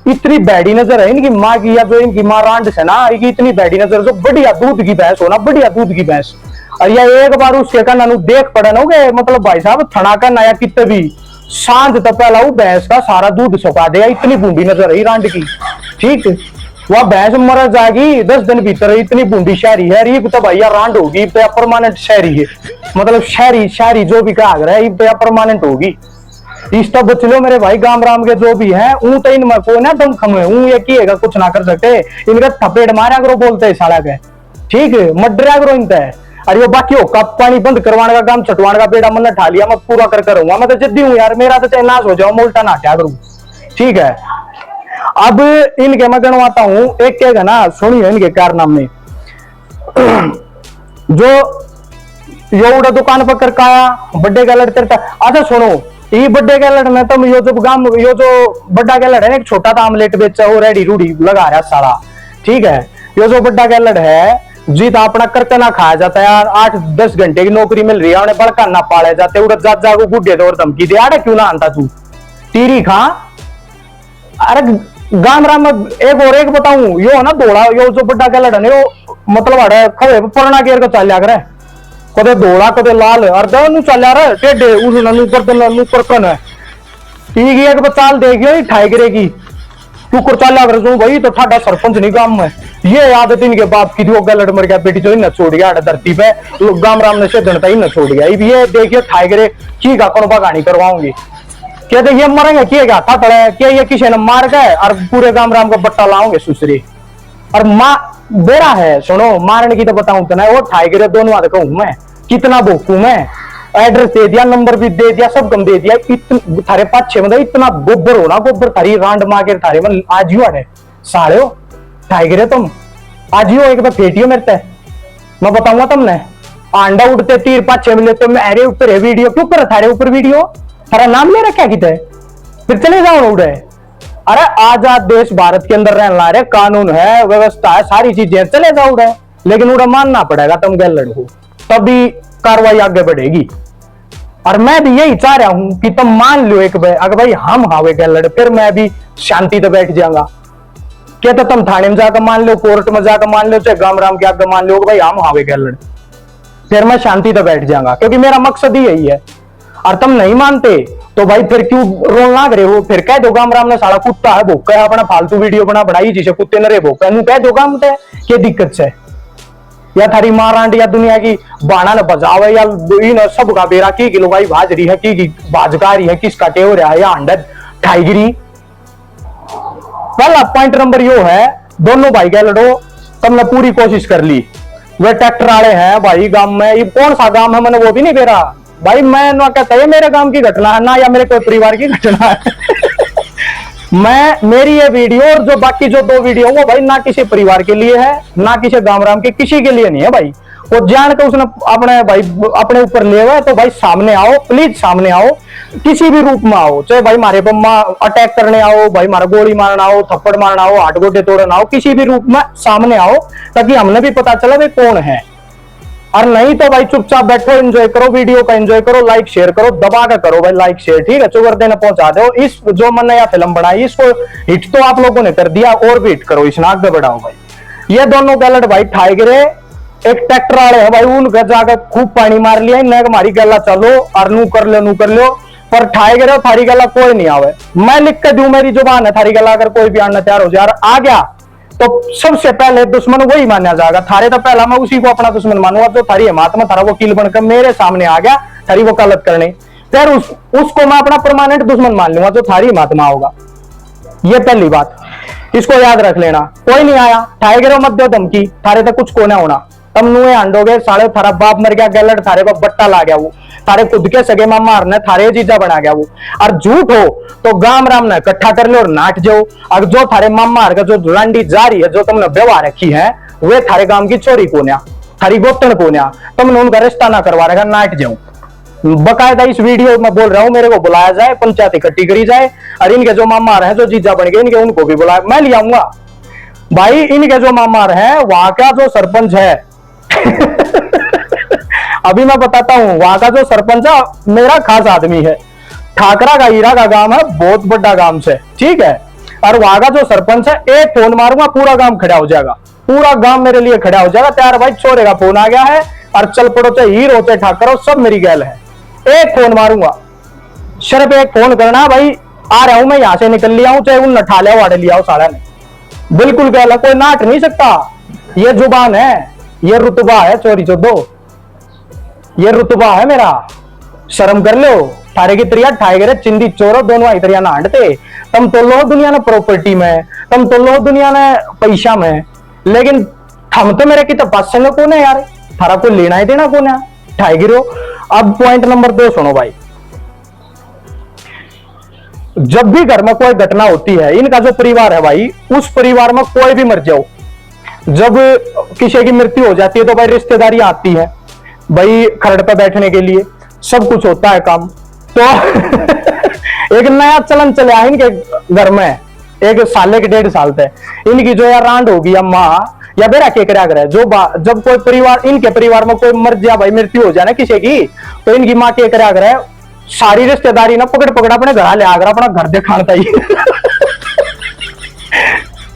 इतनी बैडी नजर है इनकी माँ की, या जो इनकी माँ रांड से ना, इतनी बैडी नजर, जो बढ़िया दूध की भैंस हो ना, बढ़िया दूध की भैंस, और या एक बार उसके का नानू देख पड़े ना, मतलब भाई साहब थना का नया कितने भी सांझ तक पहला वो भैंस का सारा दूध सुखा देगा, इतनी बूंदी नजर है रांड की, ठीक। वह भैंस मर जाएगी 10 दिन भीतर, इतनी बूंदी शहरी है, ये तो भैया रांड होगी, परमानेंट शहरी है, मतलब शहरी जो भी कहा रहा है ये परमानेंट होगी। इस तो बच लो मेरे भाई, गांव राम के जो भी हैं ऊ तो इनमें को ना दम खमे, ऊ ये किएगा कुछ ना कर सकते, इनका थपेड़ मारा करो बोलते साला के, ठीक है, मडरा करो इनते। अरे वो बाकी हो कप पानी बंद करवाने का काम, छटवाने का बेड़ा मन ठा लिया, मैं पूरा कर करूंगा, मैं तो जिद्दी हूँ यार, मेरा तो चाहे नाश हो जाओ, मोल्टा ना क्या करूं, ठीक है। अब इनके मैं गणवाता हूं एक एक है ना, सुनिए इनके कारनामे। जो यो उड़ा दुकान पर कर काया बड्डे का लड़ करता, अच्छा सुनो, ये बड्डे का लड़ में तुम यो जो गांव यो जो बड्डा का लड़ है, एक छोटा सा आमलेट बेचा वो रेडी रूडी लगा रहा साला, ठीक है। यो जो बड्डा का लड़ है जीत अपना करके ना खाया जाता है यार, 8-10 घंटे की नौकरी मिल रही है, उन्हें बड़का ना पाले जाते, उड़द जात जागो गुड्डे दौर धमकी दे, अरे क्यों ना आंता तू टीरी खा। अरे गांव राम में एक और एक बताऊं, यो है ना दौड़ा, यो जो बड्डा का लड़ है यो मतलब अड़े खवे पुराना गेर को चल करे, कदे दौड़ा कदे लाल, अर्ध नु चल रहा टेढ़े उस ननु कर कन है, ठीक है, एक चाल देखियो ठाई गिरेगी तू कर चल रहा भाई, तो ठाडा सरपंच नहीं गांव में, ये आदत इनके बाप की थी, गलड़ मर गया बेटी, जो इन छोड़ गया धरती पे, गांव राम ने से जनता ही छोड़ गया, ये देखिए ठाई गिरे की का कौन बगानी करवाऊंगी, क्या देखिए मरेंगे किएगा था तड़े, क्या ये किसी ने मार गए और पूरे गांव राम को बट्टा लाओगे सुसरी, और माँ बेरा है सुनो, मारने की तो बताऊं तो ना, वो ठाई गिरे दोनों हाथ कहूं मैं, कितना भोकू मैं, एड्रेस दे दिया, नंबर भी दे दिया, सब कम दे दिया, थारे 5-6 मतलब इतना गोबर हो ना, गोबर थारी रांड मार के थारे में आज ही आड़े साड़े हो ठाई गिरे तुम, आज ही हो एक बार फेटियो मेरे ते, मैं बताऊंगा तुमने, अंडा उड़ते तीर 5-6 मिले तो मेरे ऊपर है वीडियो, क्यों कर थारे ऊपर वीडियो, थारा नाम ले रखा किते, फिर चले जाओ उड़े। अरे आजाद देश भारत के अंदर रहना रे, कानून है, व्यवस्था है, सारी चीजें, चले जाओ उड़े, लेकिन उड़ा मानना पड़ेगा तुम गल लड़को, तभी कार्रवाई आगे बढ़ेगी। और मैं भी यही चाह रहा हूं कि तुम मान लो एक बार, अगर भाई हम हावे गल लड़, फिर मैं भी शांति तो बैठ जाऊंगा, क्या तो तुम थाने में जाकर मान लो, कोर्ट में जाकर मान लो, चाहे गांव राम के आगे मान लो भाई हम हावे गल लड़, फिर मैं शांति तो बैठ जाऊंगा, क्योंकि मेरा मकसद ही यही है। और तुम नहीं मानते तो भाई फिर क्यों रोल ना करे हो, फिर कह दो गांव राम ने साला कुत्ता है भोका है, अपना फालतू वीडियो बनाई जिसे कुत्ते न रे भोका, कह दो गांव में क्या दिक्कत से, या थारी मां रांड या दुनिया की बाणा न बजावे, या इन सब का बेरा की किलो भाई भाज रही है, की भाजकारी है, किसका टे हो रहा है, या अंडा ठाईगिरी। पहला पॉइंट नंबर यो है, दोनों भाई क्या लड़ो, तुमने पूरी कोशिश कर ली, वे ट्रैक्टर वाले हैं भाई गांव में, ये कौन सा गांव है मैंने वो भी नहीं बेरा भाई, मैं ना कहता है मेरे गांव की घटना है ना, या मेरे कोई परिवार की घटना है मैं मेरी ये वीडियो और जो बाकी जो 2 वीडियो वो भाई ना किसी परिवार के लिए है, ना किसी गांव राम के, किसी के लिए नहीं है भाई, वो जान के उसने अपने भाई अपने ऊपर ले हुआ है, तो भाई सामने आओ, प्लीज सामने आओ, किसी भी रूप में आओ, चाहे भाई मारे पर अटैक करने आओ, भाई मारा गोली मारना आओ, थप्पड़ मारना आओ, हाथ गोडे तोड़ना आओ, किसी भी रूप में सामने आओ, ताकि हमने भी पता चला भाई कौन है। और नहीं तो भाई चुपचाप बैठो, एंजॉय करो, वीडियो का एंजॉय करो, लाइक शेयर करो, दबा के करो भाई लाइक शेयर, ठीक है, चुगर देने पहुंचा दो। इस जो मन नया फिल्म बनाई इसको हिट तो आप लोगों ने कर दिया, और भी हिट करो, इस नाक पे बढ़ाओ भाई। ये दोनों गलत भाई ठाई गिरे, एक ट्रैक्टर वाले है भाई, उनके जाकर खूब पानी मार लिया, इन्हें हमारी गला चलो और नू कर लो, पर ठाई गिरे थारी गला कोई नहीं आवे, मैं लिख के दूं, मेरी जुबान है, थारी गला अगर कोई भी आना तैयार हो जाए आ गया तो सबसे पहले दुश्मन वही माना जाएगा, थारे तो पहला मैं उसी को अपना दुश्मन मानूंगा, जो थारी हिम्मत में थारा वकील बनकर मेरे सामने आ गया थारी वकालत करने, फिर उसको मैं अपना परमानेंट दुश्मन मान लूंगा, जो थारी हिम्मत में होगा। ये पहली बात, इसको याद रख लेना। कोई नहीं आया, ठाई गिरो मत दो धमकी, थारे तो कुछ को ना होना, तम नुए हांडोगे, साले थारा बाप मर गया, गलत थारे पर बट्टा ला गया, वो थारे खुद के सगे मामा मारने थारे जीजा बना गया वो, और झूठ हो तो गाम राम ने इकट्ठा कर लो और नाट जाओ, और जो थारे मामा मार का जो लांडी जारी है, जो तुमने व्यवहार रखी है, वे थारे गांव की चोरी कोन्या, थारी गोतन कोन्या, तुमने उनका रिश्ता ना करवा रखा, नाट जाओ। बकायदा इस वीडियो में बोल रहा हूं, मेरे को बुलाया जाए, पंचायत इकट्ठी करी जाए, और इनके जो मामा है, जो जीजा बन गए, इनके उनको भी बुलाया, मैं ले आऊंगा भाई। इनके जो मामा है, वहां का जो सरपंच है अभी मैं बताता हूँ, वहां का जो सरपंच है मेरा खास आदमी है। ठाकरा का हीरा का गांव है, बहुत बड़ा गांव से, ठीक है। और वहां का जो सरपंच है, एक फोन मारूंगा पूरा गांव खड़ा हो जाएगा, पूरा गांव मेरे लिए खड़ा हो जाएगा। त्यार भाई छोरे का फोन आ गया है, और चल पड़ो चाहे हीरो चाहे ठाकर हो, सब मेरी गैल है। एक फोन मारूंगा, सिर्फ एक फोन करना, भाई आ रहा हूं मैं, यहां से निकल लिया हूं, चाहे उन नठा लिया वाड़े लिया हो सारा ने, बिल्कुल गैल है, कोई नाट नहीं सकता। ये जुबान है, ये रुतबा है, चोरी चोदो, ये रुतबा है मेरा, शर्म कर लो। थारे की तरिया ठाए गए चिंदी चोरो दोनों आई तरिया ना हटते। तुम तो लो दुनिया ने प्रॉपर्टी में, तुम तो लो दुनिया ने पैसा में, लेकिन हम तो मेरे की तो पास कौन है यार, थारा कोई लेना ही देना कौन है, ठाए गिरो। अब पॉइंट नंबर 2 सुनो भाई, जब भी घर में कोई घटना होती है, इनका जो परिवार है भाई, उस परिवार में कोई भी मर जाओ, जब किसी की मृत्यु हो जाती है तो भाई रिश्तेदारी आती है भाई खरड़ पे बैठने के लिए, सब कुछ होता है काम। तो एक नया चलन चला है इनके घर में, एक साले के 1.5 साल से इनकी जो यार रांड होगी या माँ या बेरा के करा करे, जो जब कोई परिवार, इनके परिवार में कोई मर जाए भाई, मृत्यु हो जाए ना किसी की, तो इनकी माँ के करा करे, सारी रिश्तेदारी ना पकड़ पकड़ अपने घर ले आकर अपना घर दिखाता ही।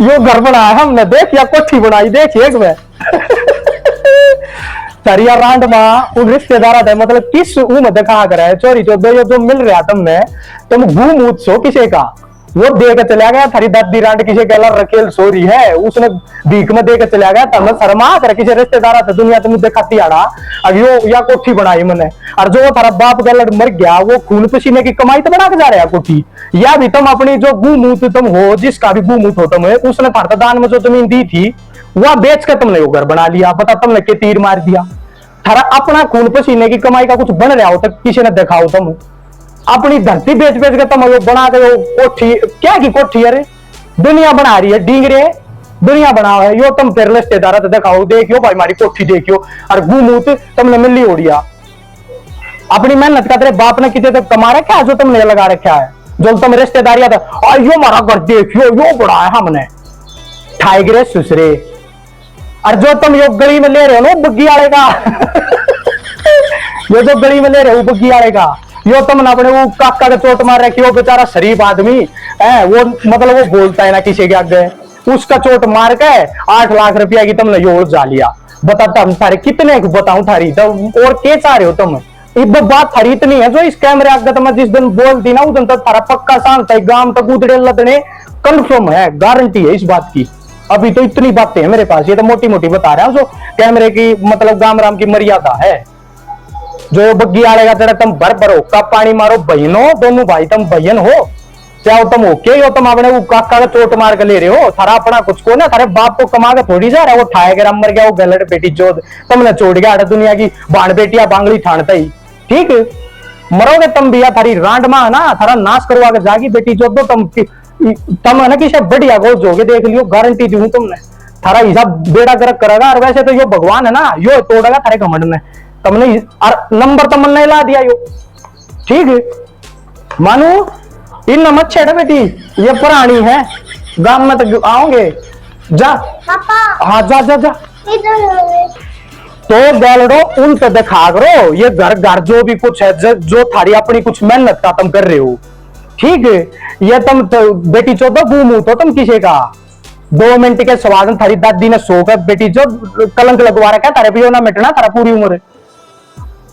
यो घर बनाया हमने, देख, या कोठी बनाई देख एक में। सरिया रांड माँ उन रिश्तेदार थे, मतलब किस उम्र दिखा कर है चोरी चोदो, ये जो मिल रहा तुमने, तुम घूम उत सो किसी का, वो दे के चला गया, थारी दादी रांड किसी के अलग रखेल सोरी है, उसने भीख में दे के चला गया, तब शर्मा कर किसी रिश्तेदार थे, दुनिया तुम दिखाती आड़ा, अब यो या कोठी बनाई मैंने, और जो थारा बाप गलत मर गया, वो खून पसीने की कमाई तो बना के जा रहा है कोठी, या भी तुम अपनी जो गुमूत तुम हो, जिसका भी गुमूत हो तुम, उसने थारता दान में जो जमीन दी थी, वह बेच कर तुमने वो घर बना लिया, बता तुमने के तीर मार दिया। थारा अपना खून पसीने की कमाई का कुछ बन रहा हो तो किसी ने दिखाओ, तुम अपनी धरती बेच बेच के तुम बना के कोठी, क्या की कोठी, अरे दुनिया बना रही है, डींगरे दुनिया बना है यो, तुम फिर रिश्तेदार तो दिखाओ, देखियो भाई हमारी कोठी देखियो, और गुमूत तुमने मिली उड़िया, अपनी मेहनत का तेरे बाप ने कितने तक कमा रखा है, जो तुमने लगा रखा है, जो तुम रिश्तेदारियां था, यो हमारा घर देखियो, यो बड़ा है हमने ठाई गिरे सुसरे, और जो तुम यो गली में ले रहे हो ना बग्गी वाले का, ये जो गली में ले रहे हो बग्गी वाले का, यो तुमने अपने वो काका के चोट मार रखी, वो बेचारा शरीफ आदमी है, वो मतलब वो बोलता है ना किसी के आगे, उसका चोट मार के 8 लाख रुपया की तुमने यो जा लिया। बताता हम थारे कितने बताऊं थारी, तो और क्या चाह रहे हो तुम, इधर बात थारी इतनी है, जो इस कैमरे आगे तो मैं जिस दिन बोल दी ना, उस दिन तक थारा पक्का शांत है, गांव तक उतरे लदने कंफर्म है, गारंटी है इस बात की। अभी तो इतनी बातें हैं मेरे पास, ये तो मोटी मोटी बता रहा हूं, जो कैमरे की मतलब गाम राम की मर्यादा है। जो बग्गी आड़ेगा तेरा तुम भर भरो का पानी मारो बहनों, दोनों भाई तुम बहन हो, चाहे तुम ओके हो, तुम अपने वो काका का चोट मार के ले रहे हो, थारा अपना कुछ को ना, थारे बाप को कमा के थोड़ी जा रहा है, वो ठाए गया मर गया, वो गलत बेटी चोद तुमने छोड़ गया, दुनिया की बाण बेटिया बांगली ठाणता ही, ठीक मरोगे तुम भी, थारी रांड मां ना थारा नाश करवा के जागी बेटी चोद दो, तुम है ना किसी बढ़िया गोल जोगे, देख लियो, गारंटी दी हूं तुमने, थारा हिसाब बेड़ा गर्क करेगा, और वैसे तो यो भगवान है ना, यो तोड़ेगा थारे घमंड ने, तुमने और नंबर तुमने ला दिया यो, ठीक मानू इन मत छेड़ बेटी, ये पुरानी है, गांव में तो आओगे, जा हाँ जा जा जा, तो गैलडो उन तो दिखा करो, ये घर घर जो भी कुछ है, जो थारी अपनी कुछ मेहनत का तुम कर रहे हो, ठीक है, ये तुम तो बेटी चौदह घूमू तो तुम किसी का 2 मिनट के स्वागत, थारी दादी ने सो कर बेटी जो कलंक लगवा रखा है, तारे पियो ना मिटना तारा पूरी उम्र,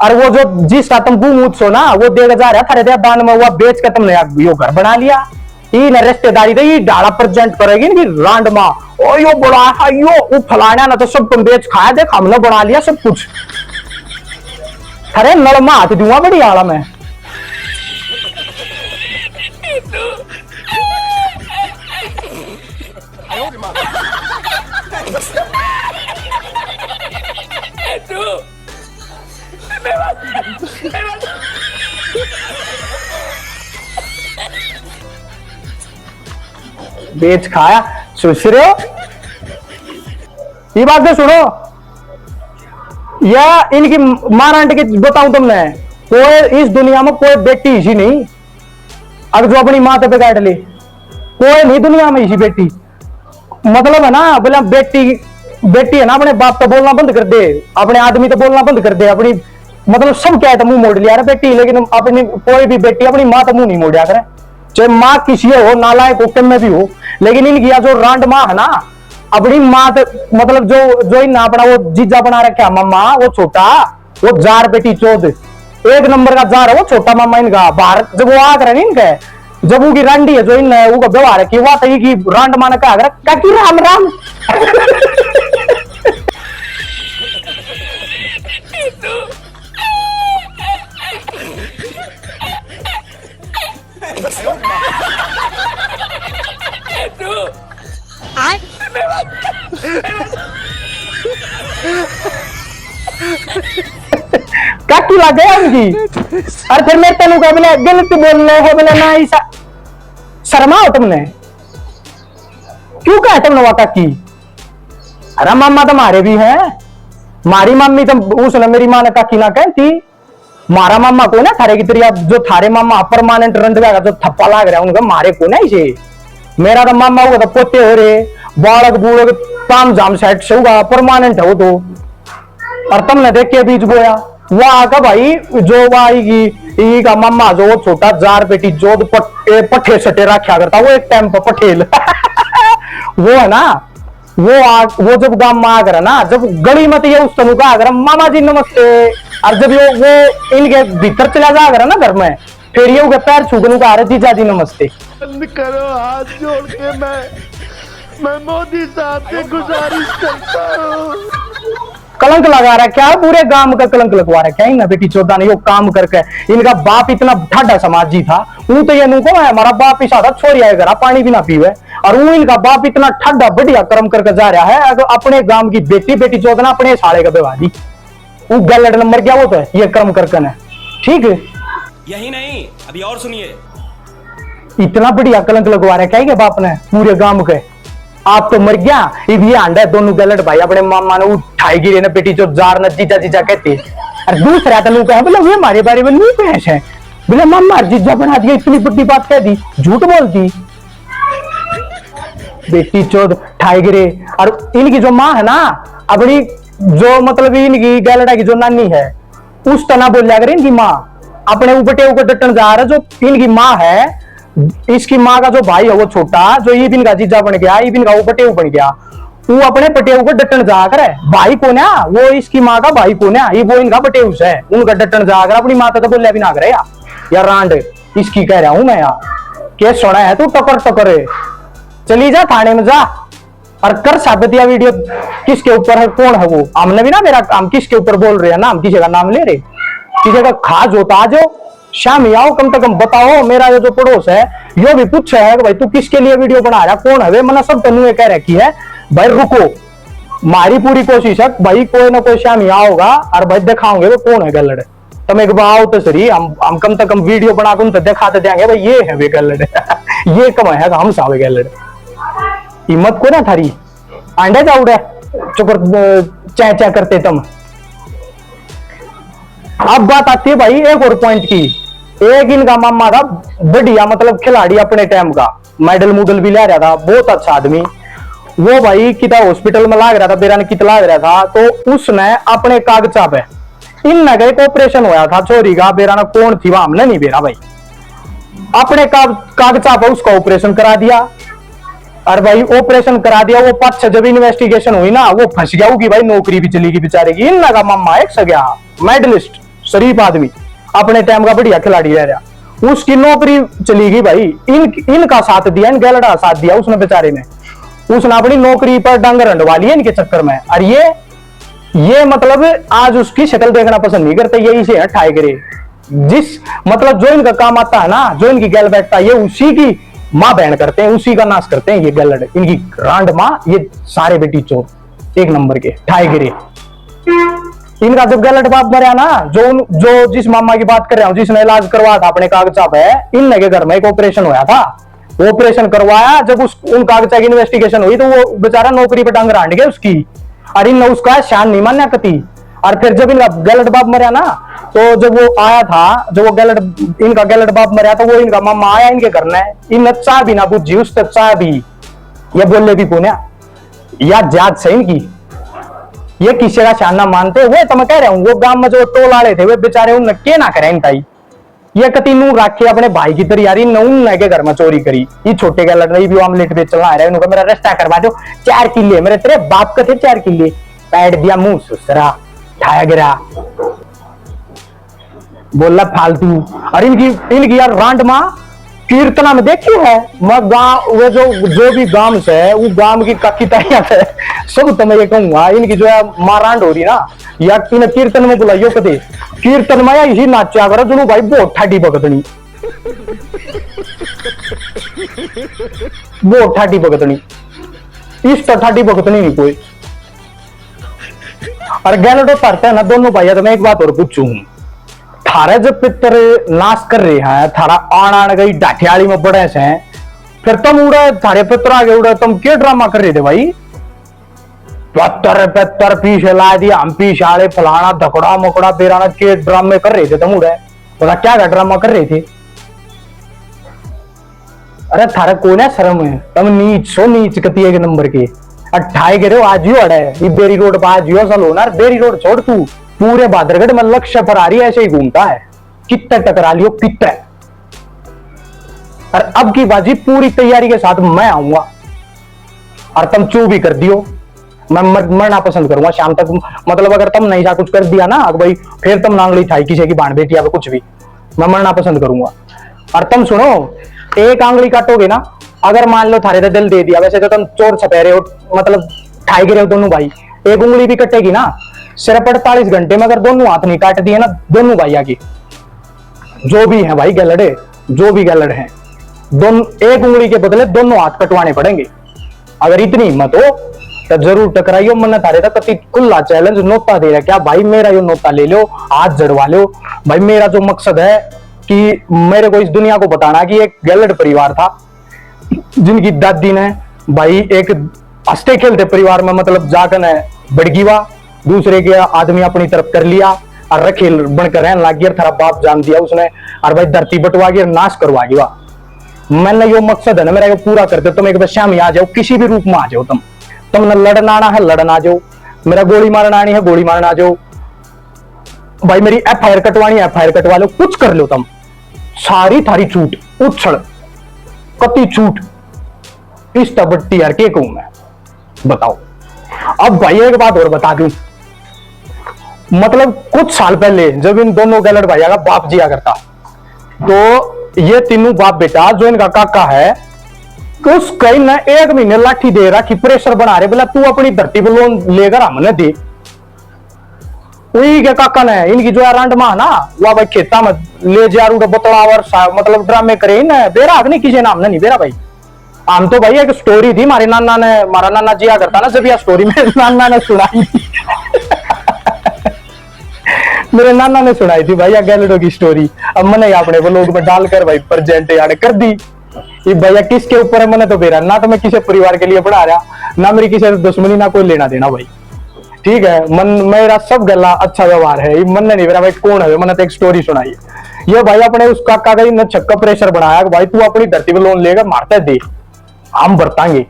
और वो जो जिसका तुम घूमूत सो ना, वो 1000 है थारे दान में, वो बेच के तुमने यो घर बना लिया, ये रिश्तेदारी तो ये डाला प्रेजेंट करेगी ना रांड माँ, ओ यो बड़ा है, यो वो फलाना ना, तो सब तुम बेच खाया, देख हमने बना लिया सब कुछ, अरे नड़मा हाथ दूंगा बड़ी आला में। बेच खाया सोच रहे हो, ये बात तो सुनो, या इनकी मारांट की बताऊं तुमने, कोई इस दुनिया में कोई बेटी इसी नहीं, अगर जो अपनी माथे पे काट ले, कोई नहीं दुनिया में इसी बेटी, मतलब है ना बोला बेटी बेटी है ना अपने बाप तो बोलना बंद कर दे, अपने आदमी तो बोलना बंद कर दे, अपनी मतलब सब क्या है तो मुंह मोड़ लिया बेटी, लेकिन अपनी कोई भी बेटी अपनी माँ तो मुंह नहीं मोड़िया करे, चाहे माँ किसी हो नालायक हो में भी हो। लेकिन इनकी जो रांड माँ है ना अपनी माँ तो मतलब जो इन अपना वो जीजा बना रखा मम्मा, वो छोटा वो जार बेटी चौथ एक नंबर का जार है वो छोटा मामा इनका। बाहर जब वो आकर इनका जब उनकी रांडी है जो इन वो व्यवहार की वो तई की रांड मान का आगर काकी राम राम काकी लग गया उनकी। और फिर मेरे तेनू का बोले गलत बोलने हो बोले ना ऐसा शर्मा हो तुमने, क्यों कहा तुमने वो काकी? अरे मामा तो मारे भी है, मारी मम्मी तो उसने मेरी माँ ने काकी ना कहती, मारा मामा को ना थारे की तरह जो थारे मामा परमानेंट रंड का जो थप्पा लाग रहा है उनका मारे को ना इसे। मेरा तो मामा होगा तो पोते हो रहे बालक बूढ़ ताम जाम सेट से होगा परमानेंट है वो तो। और तुमने देख के बीच बोया वहां का भाई जो वाई का मामा जो छोटा जार बेटी जो पट्ठे सटे रखा करता वो एक टाइम पर पटेल वो है ना वो जब गांव में आकर ना जब गली मत ये उस तनु का आगर मामा जी नमस्ते, और जब वो इनके भीतर चला जा कर ना घर में फिर ये उनके पैर छूकने का आ रहे जीजा जी नमस्ते। बंद करो हाथ जोड़ के मैं मोदी साहब से गुजारिश करता हूँ। कलंक लगा रहा क्या पूरे गांव का कलंक लगवा रहा क्या इन बेटी चौदह ने यो काम करके। इनका बाप इतना ठाडा समाजी था वो तो ये नुको है हमारा बाप ही साधा छोरी आए घर पानी भी ना पीवे, और वो इनका बाप इतना ठाडा बढ़िया कर्म करके जा रहा है अगर अपने गांव की बेटी चौदह ना अपने साले का विवाह दी वो गैलेट नंबर क्या वो तो है ये कर्म करके है। ठीक है यही नहीं अभी और सुनिए, इतना बढ़िया कलंक लगवा रहा क्या बाप ने पूरे गांव के। आप तो मर गया ये आंडा दोनों गलत भाई अपने मामा ने उठाई गिरे ना बेटी जो जार न जीजा जीजा कहते। और दूसरा तो लोग बोले ये हमारे बारे में नहीं भैंस है, बोले मामा जीजा बना दिया इतनी बड़ी बात कह दी, झूठ बोलती बेटी चौथ ठाई गिरे। और इनकी जो माँ है ना अपनी जो मतलब इनकी गैलडा की जो नानी है उस तना बोल जाकर इनकी माँ अपने उपटे ऊपर डटन जा रहा जो इनकी माँ है। इसकी माँ का जो भाई है वो छोटा जो ये बिन का जीजा बन गया ये बिन का वो पटेऊ बन गया वो अपने पटेऊ को डटन जाकर है। भाई कौन है वो इसकी माँ का भाई कौन है ये वो इनका पटेऊ है उनका डटन जाकर अपनी माता तो बोलिया भी ना करे यार रांड इसकी कह रहा हूं मैं यार केस सुना है तू टकर टकर चली जा थाने में जा और कर साबित या वीडियो किसके ऊपर है कौन है वो। हमने भी ना मेरा हम किसके ऊपर बोल रहे हैं ना हम किसी का नाम ले रहे किसी का खाज होता आ जाओ शाम आओ कम से कम बताओ। मेरा जो पड़ोस है यो भी पूछा है कि भाई तू किसके लिए वीडियो बना रहा कौन है वे मैंने सब तनु कह रखी है भाई रुको मारी पूरी कोशिश है भाई कोई ना कोई शाम आओगा और भाई दिखाओगे वो कौन है गलड़। तुम एक बार आओ तो सही हम कम से कम वीडियो बना कर तो दिखाते देंगे भाई ये है वे गलड़ ये कम है हम सावे गलड़ हिम्मत को ना थारी आंडे जाऊड़े चुकर चा चा करते तुम। अब बात आती है भाई एक और पॉइंट की। एक इनका मामा था बढ़िया मतलब खिलाड़ी अपने टाइम का मेडल मूडल भी ले रहा था बहुत अच्छा आदमी वो भाई किता हॉस्पिटल में लाग रहा था बेरा ने कित लाग रहा था तो उसने अपने कागजा पे इन न गए ऑपरेशन होया था चोरी का बेरा ने कौन थी वहां हमने नहीं बेरा भाई अपने कागजा पे उसका ऑपरेशन करा दिया। और भाई ऑपरेशन करा दिया वो पक्ष जब इन्वेस्टिगेशन हुई ना वो फंस गया कि भाई नौकरी भी चली गई बेचारे की। इन का मामा एक सगया मेडलिस्ट शरीफ आदमी अपने टाइम का बढ़िया खिलाड़ी रह रहा उसकी नौकरी चली गई भाई इनका साथ दिया इन गैलडा साथ दिया उसने बेचारे ने उसने अपनी नौकरी पर डांगर हंडवा लिया इनके चक्कर में। और ये मतलब आज उसकी शक्ल देखना पसंद नहीं करते यही से है ठाई करे जिस मतलब जो इनका काम आता है ना जो इनकी गैल बैठता है ये उसी की माँ बहन करते हैं उसी का नाश करते हैं ये गैलड इनकी रांड माँ ये सारे बेटी चोर एक नंबर के ठाई गिरे। इनका जब गलत बाप मरा ना जो जिस मामा की बात कर रहा हूं जिसने इलाज करवाया था अपने कागजा पे इन के घर में एक ऑपरेशन होया था ऑपरेशन करवाया जब उन कागजा की इन्वेस्टिगेशन हुई तो वो बेचारा नौकरी पे टांग रांड गया उसकी और इन उसका शान नहीं मान्या कती। और फिर जब इनका गलत बाप मरा ना तो जब वो आया था जब वो इनका गलत बाप मरा तो वो इनका मामा आया इनके घर में इन चाह भी ना बुझी उस चाह भी ये बोले भी पुण्या या जात से इनकी ये किसी का शान ना मानते वो तो मैं कह रहा हूँ, वो गांव में जो टोल आले थे वे बेचारे उन के ना करें इनका ही। ये कति नू राखे अपने भाई की तैयारी नून लेके घर में चोरी करी। ये छोटे का लड़ रही भी ऑमलेट बेचना आ रहा है, उनका मेरा रास्ता करवा दो। 4 किले मेरे तेरे बाप का थे 4 किले। पैड दिया मुंह सुसरा ठाया गिरा बोला फालतू। अरे इनकी यार रांड माँ कीर्तना में देखी है मैं गांव वो जो भी गांव से है वो गांव की काकी ताइया है सब तो मैं ये कहूंगा इनकी जो है मारांड हो रही ना या इन कीर्तन में बुलाइयो कदे कीर्तन में यही नाचा करो जुनू भाई बहुत ठाडी भगतनी बहुत ठाडी भगतनी इस तो ठाडी भगतनी नहीं कोई। और गैलडो तरते है ना दोनों भाई तो मैं एक बात और पूछूं थारे जब पितर नाश कर रहे हैं थारा आण गई डाठियाली में बड़े से फिर तुम उड़े थारे पितर आगे उड़े तुम क्या ड्रामा कर रहे थे भाई। पत्थर पीछे ला दिया हम पीछे आले फलाना धकड़ा मकड़ा बेराना के ड्रामे कर रहे थे तुम उड़े पता क्या ड्रामा कर रहे थे। अरे थारे को ना शर्म है तुम नीच सो नीच कती एक नंबर के अट्ठाई गिरे आज ही अड़े ये बेरी रोड पर आज ही सल होना बेरी रोड छोड़ तू पूरे बादरगढ़ में लक्ष्य पर आ रही है ऐसे ही घूमता है कितने टकरा लियो कितने। और अब की बाजी पूरी तैयारी के साथ मैं आऊंगा और तुम चू भी कर दियो मैं मरना पसंद करूंगा शाम तक। मतलब अगर तुम नहीं सा कुछ कर दिया ना भाई फिर तुम नांगली थाई किसी की बाण बेटी या कुछ भी मैं मरना पसंद करूंगा। और तुम सुनो एक आंगली काटोगे ना अगर मान लो थारे दिल दे दिया वैसे तो तुम चोर छपेरे हो मतलब ठाई गिरे हो दोनों भाई एक उंगली भी कटेगी ना सिर्फ 48 घंटे में अगर दोनों हाथ नहीं काट दिए ना दोनों भाइया की जो भी है भाई गैलड़े जो भी गैलड़ हैं दोनों एक उंगली के बदले दोनों हाथ कटवाने पड़ेंगे। अगर इतनी हिम्मत हो तो जरूर टकराइयो मन थारे तक कति खुला चैलेंज नोता दे रहा क्या भाई मेरा यो नोता ले लो हाथ जड़वा लो भाई। मेरा जो मकसद है कि मेरे को इस दुनिया को बताना कि एक गैलड़ परिवार था जिनकी दादी ने भाई एक हंसते खेलते परिवार में मतलब जाकर बड़गीवा दूसरे के आदमी अपनी तरफ कर लिया और रखेल बनकर रहने लग गया। थारा बाप जान दिया उसने और भाई धरती बटवा गया नाश करवा गया। मैंने यो मकसद है ना मेरा पूरा करते तुम एक बार शाम में आ जाओ किसी भी रूप में आ जाओ तुमने लड़ना आना है लड़ना आ जाओ मेरा गोली मारना आनी है गोली मारना आ जाओ भाई मेरी FIR कटवानी FIR कटवा लो कुछ कर लो तुम सारी थारी छूट उछड़ कति छूट इस तबट्टी यार के कहूं मैं बताओ। अब भाई एक बात और बता दूं मतलब कुछ साल पहले जब इन दोनों गैलड़ भाइया का बाप जिया करता तो ये तीनों बाप बेटा जो इनका काका है उस कहीं ना 1 महीने लाठी दे रहा कि प्रेशर बना रहे बोला तू अपनी धरती पर लोन लेकर हमने दे वही के काका ने इनकी जो रांड मां ना वह भाई खेता में ले जा बतलावर मतलब ड्रामे करे ना बेरा नहीं किसी नाम ने नहीं बेरा भाई हम तो भाई एक स्टोरी थी हमारे मारा नाना जिया करता ना जब यह स्टोरी मेरे नाना ने सुनाई थी मेरे नाना ने सुनाई थी भैया गैलडो की स्टोरी। अब मैंने अपने व्लॉग में डालकर भाई प्रेजेंट यार कर दी ये भैया किसके ऊपर है मैंने तो बेरा ना तो मैं किसी परिवार के लिए पढ़ा रहा ना मेरी किसी दुश्मनी ना कोई लेना देना भाई ठीक है। मन मेरा सब गला अच्छा व्यवहार है मन ने नहीं मेरा भाई कौन है मैंने तो एक स्टोरी सुनाई है ये भाई अपने उस काका का न छक्का प्रेशर बनाया भाई तू अपनी धरती पर लोन लेकर मारते दे हम बरतांगे।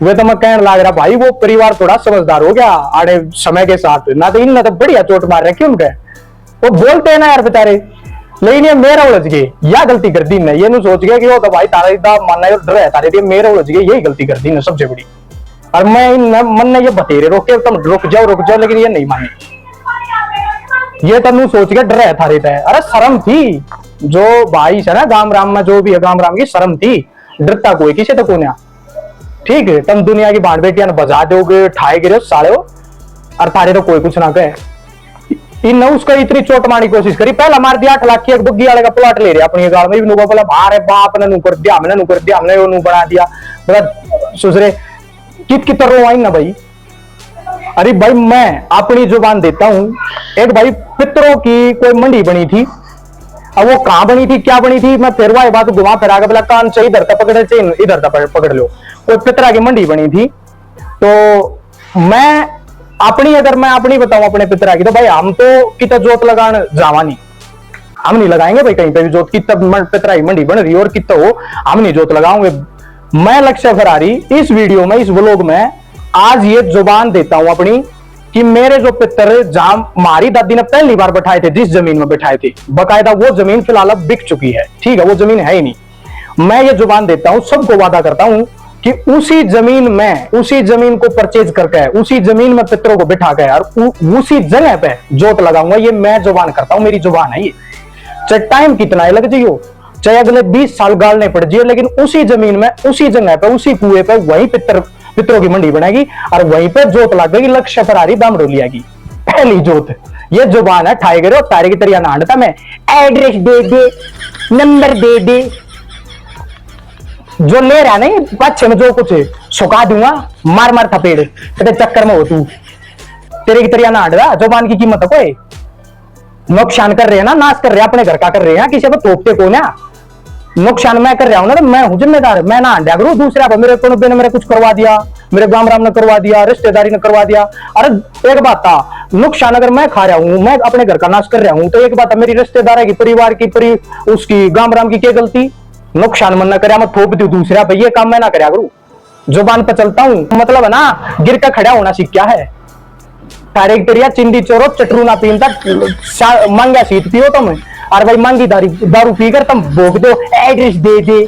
वे तो मैं कहने लग रहा भाई वो परिवार थोड़ा समझदार हो गया आड़े समय के साथ ना तो इनने तो बढ़िया चोट मार रखी उनके वो बोलते हैं ना यार बेचारे लेकिन ये मेरा उलझ गए या गलती कर दी ने ये नहीं सोच गया कि वो तो भाई तारा इदा मानना डर है तारे दिए मेरा उलझ गए यही गलती कर दी ने सबसे बड़ी। और मैं इन मन ने ये बतेरे रोके तुम रुक जाओ लेकिन ये नहीं माने ये तनु सोच के डर है थारे तय। अरे शर्म थी जो भाई है ना गांव राम में जो भी है गांव राम की शर्म थी डरता कोई किसी तो कोने ठीक है तुम दुनिया की बाढ़ बेटियां बजा दोगे ठाए गिरे साले और थारे तो कोई कुछ ना कहे। इन उसका इतनी चोट मारने की कोशिश करी पहला मार दिया 8 लाख की एक बुग्गी वाले का प्लॉट ले रहे अपनी गाड़ में भी बोला भारे बाप ने नू कर दिया हमने वो नू बना दिया बोला सुसरे कित रोवाई ना भाई। अरे भाई मैं अपनी जुबान देता हूं एक भाई पितरों की कोई मंडी बनी थी अब वो कहां बनी थी क्या बनी थी मैं फिर वही बात घुमा फिरा के बोला कान से इधर तक पकड़े चेन इधर तक पकड़ लो कोई पितरा की मंडी बनी थी। तो मैं अपनी अगर मैं अपनी बताऊं अपने पितरा की तो भाई हम तो कितना जोत लगान जावा नहीं हम नहीं लगाएंगे भाई कहीं पे भी जोत कितना पितरा की मंडी बन रही और कितना हो हम नहीं जोत लगाओगे। मैं लक्ष्य फरारी इस वीडियो में इस व्लॉग में आज ये जुबान देता हूं अपनी कि मेरे जो पितर जहां हमारी दादी ने पहली बार बैठाए थे, जिस जमीन में बैठाए थे, बकायदा वो जमीन फिलहाल अब बिक चुकी है, ठीक है, वो जमीन है ही नहीं। मैं ये जुबान देता हूं, सबको वादा करता हूं कि उसी जमीन में, उसी जमीन को परचेज करके, उसी जमीन में पितरों को बिठा के और उसी जगह पे जोत लगाऊंगा। ये मैं जुबान करता हूं, मेरी जुबान है ये। चाहे टाइम कितना ही लग जाइयो, चाहे अगले 20 साल गालने पड़ जाइए, लेकिन उसी जमीन में, उसी जगह पे, उसी कुएं पे वही पितरों की मंडी बनेगी और वहीं पे जोत लगेगी। लक्ष्य फरारी दामड़ो लियागी पहली जोत। ये जुबान है, ठाए गए तारे की तरिया नांडता मैं, एड्रेस दे दे, नंबर दे दे, जो ले रहा नहीं अच्छे में जो कुछ सुखा दूंगा, मार मार थपेड़ तेरे चक्कर में हो तू, तेरे की तरिया नांड रहा। जुबान की कीमत है कोई, नुकसान कर रहे हैं ना, नाश कर रहे हैं, अपने घर का कर रहे हैं, किसी को तोपते को ना, नुकसान मैं कर रहा हूं ना, तो मैं हूं जिम्मेदार। मैं ना अंडा करूं दूसरा पर, मेरे को ने मेरे कुछ करवा दिया, मेरे गांव राम ने करवा दिया, रिश्तेदारी ने करवा दिया। अरे एक बात था, नुकसान अगर मैं खा रहा हूं, मैं अपने घर का नाश कर रहा हूं, तो एक बात है, मेरी रिश्तेदार की, परिवार की, उसकी गांव राम की क्या गलती? नुकसान मन न करे, मैं थोप दू दूसरा पे, ये काम मैं ना करया करूं। जुबान पर चलता हूं, मतलब है ना, गिर का खड़ा होना सीख क्या है। तारे की तरिया चिंदी चोरो चटरू ना पीनता, मांगा सीट पियो तुम, और भाई मांगी दारू पीकर तुम भोग दो, एड्रेस दे दे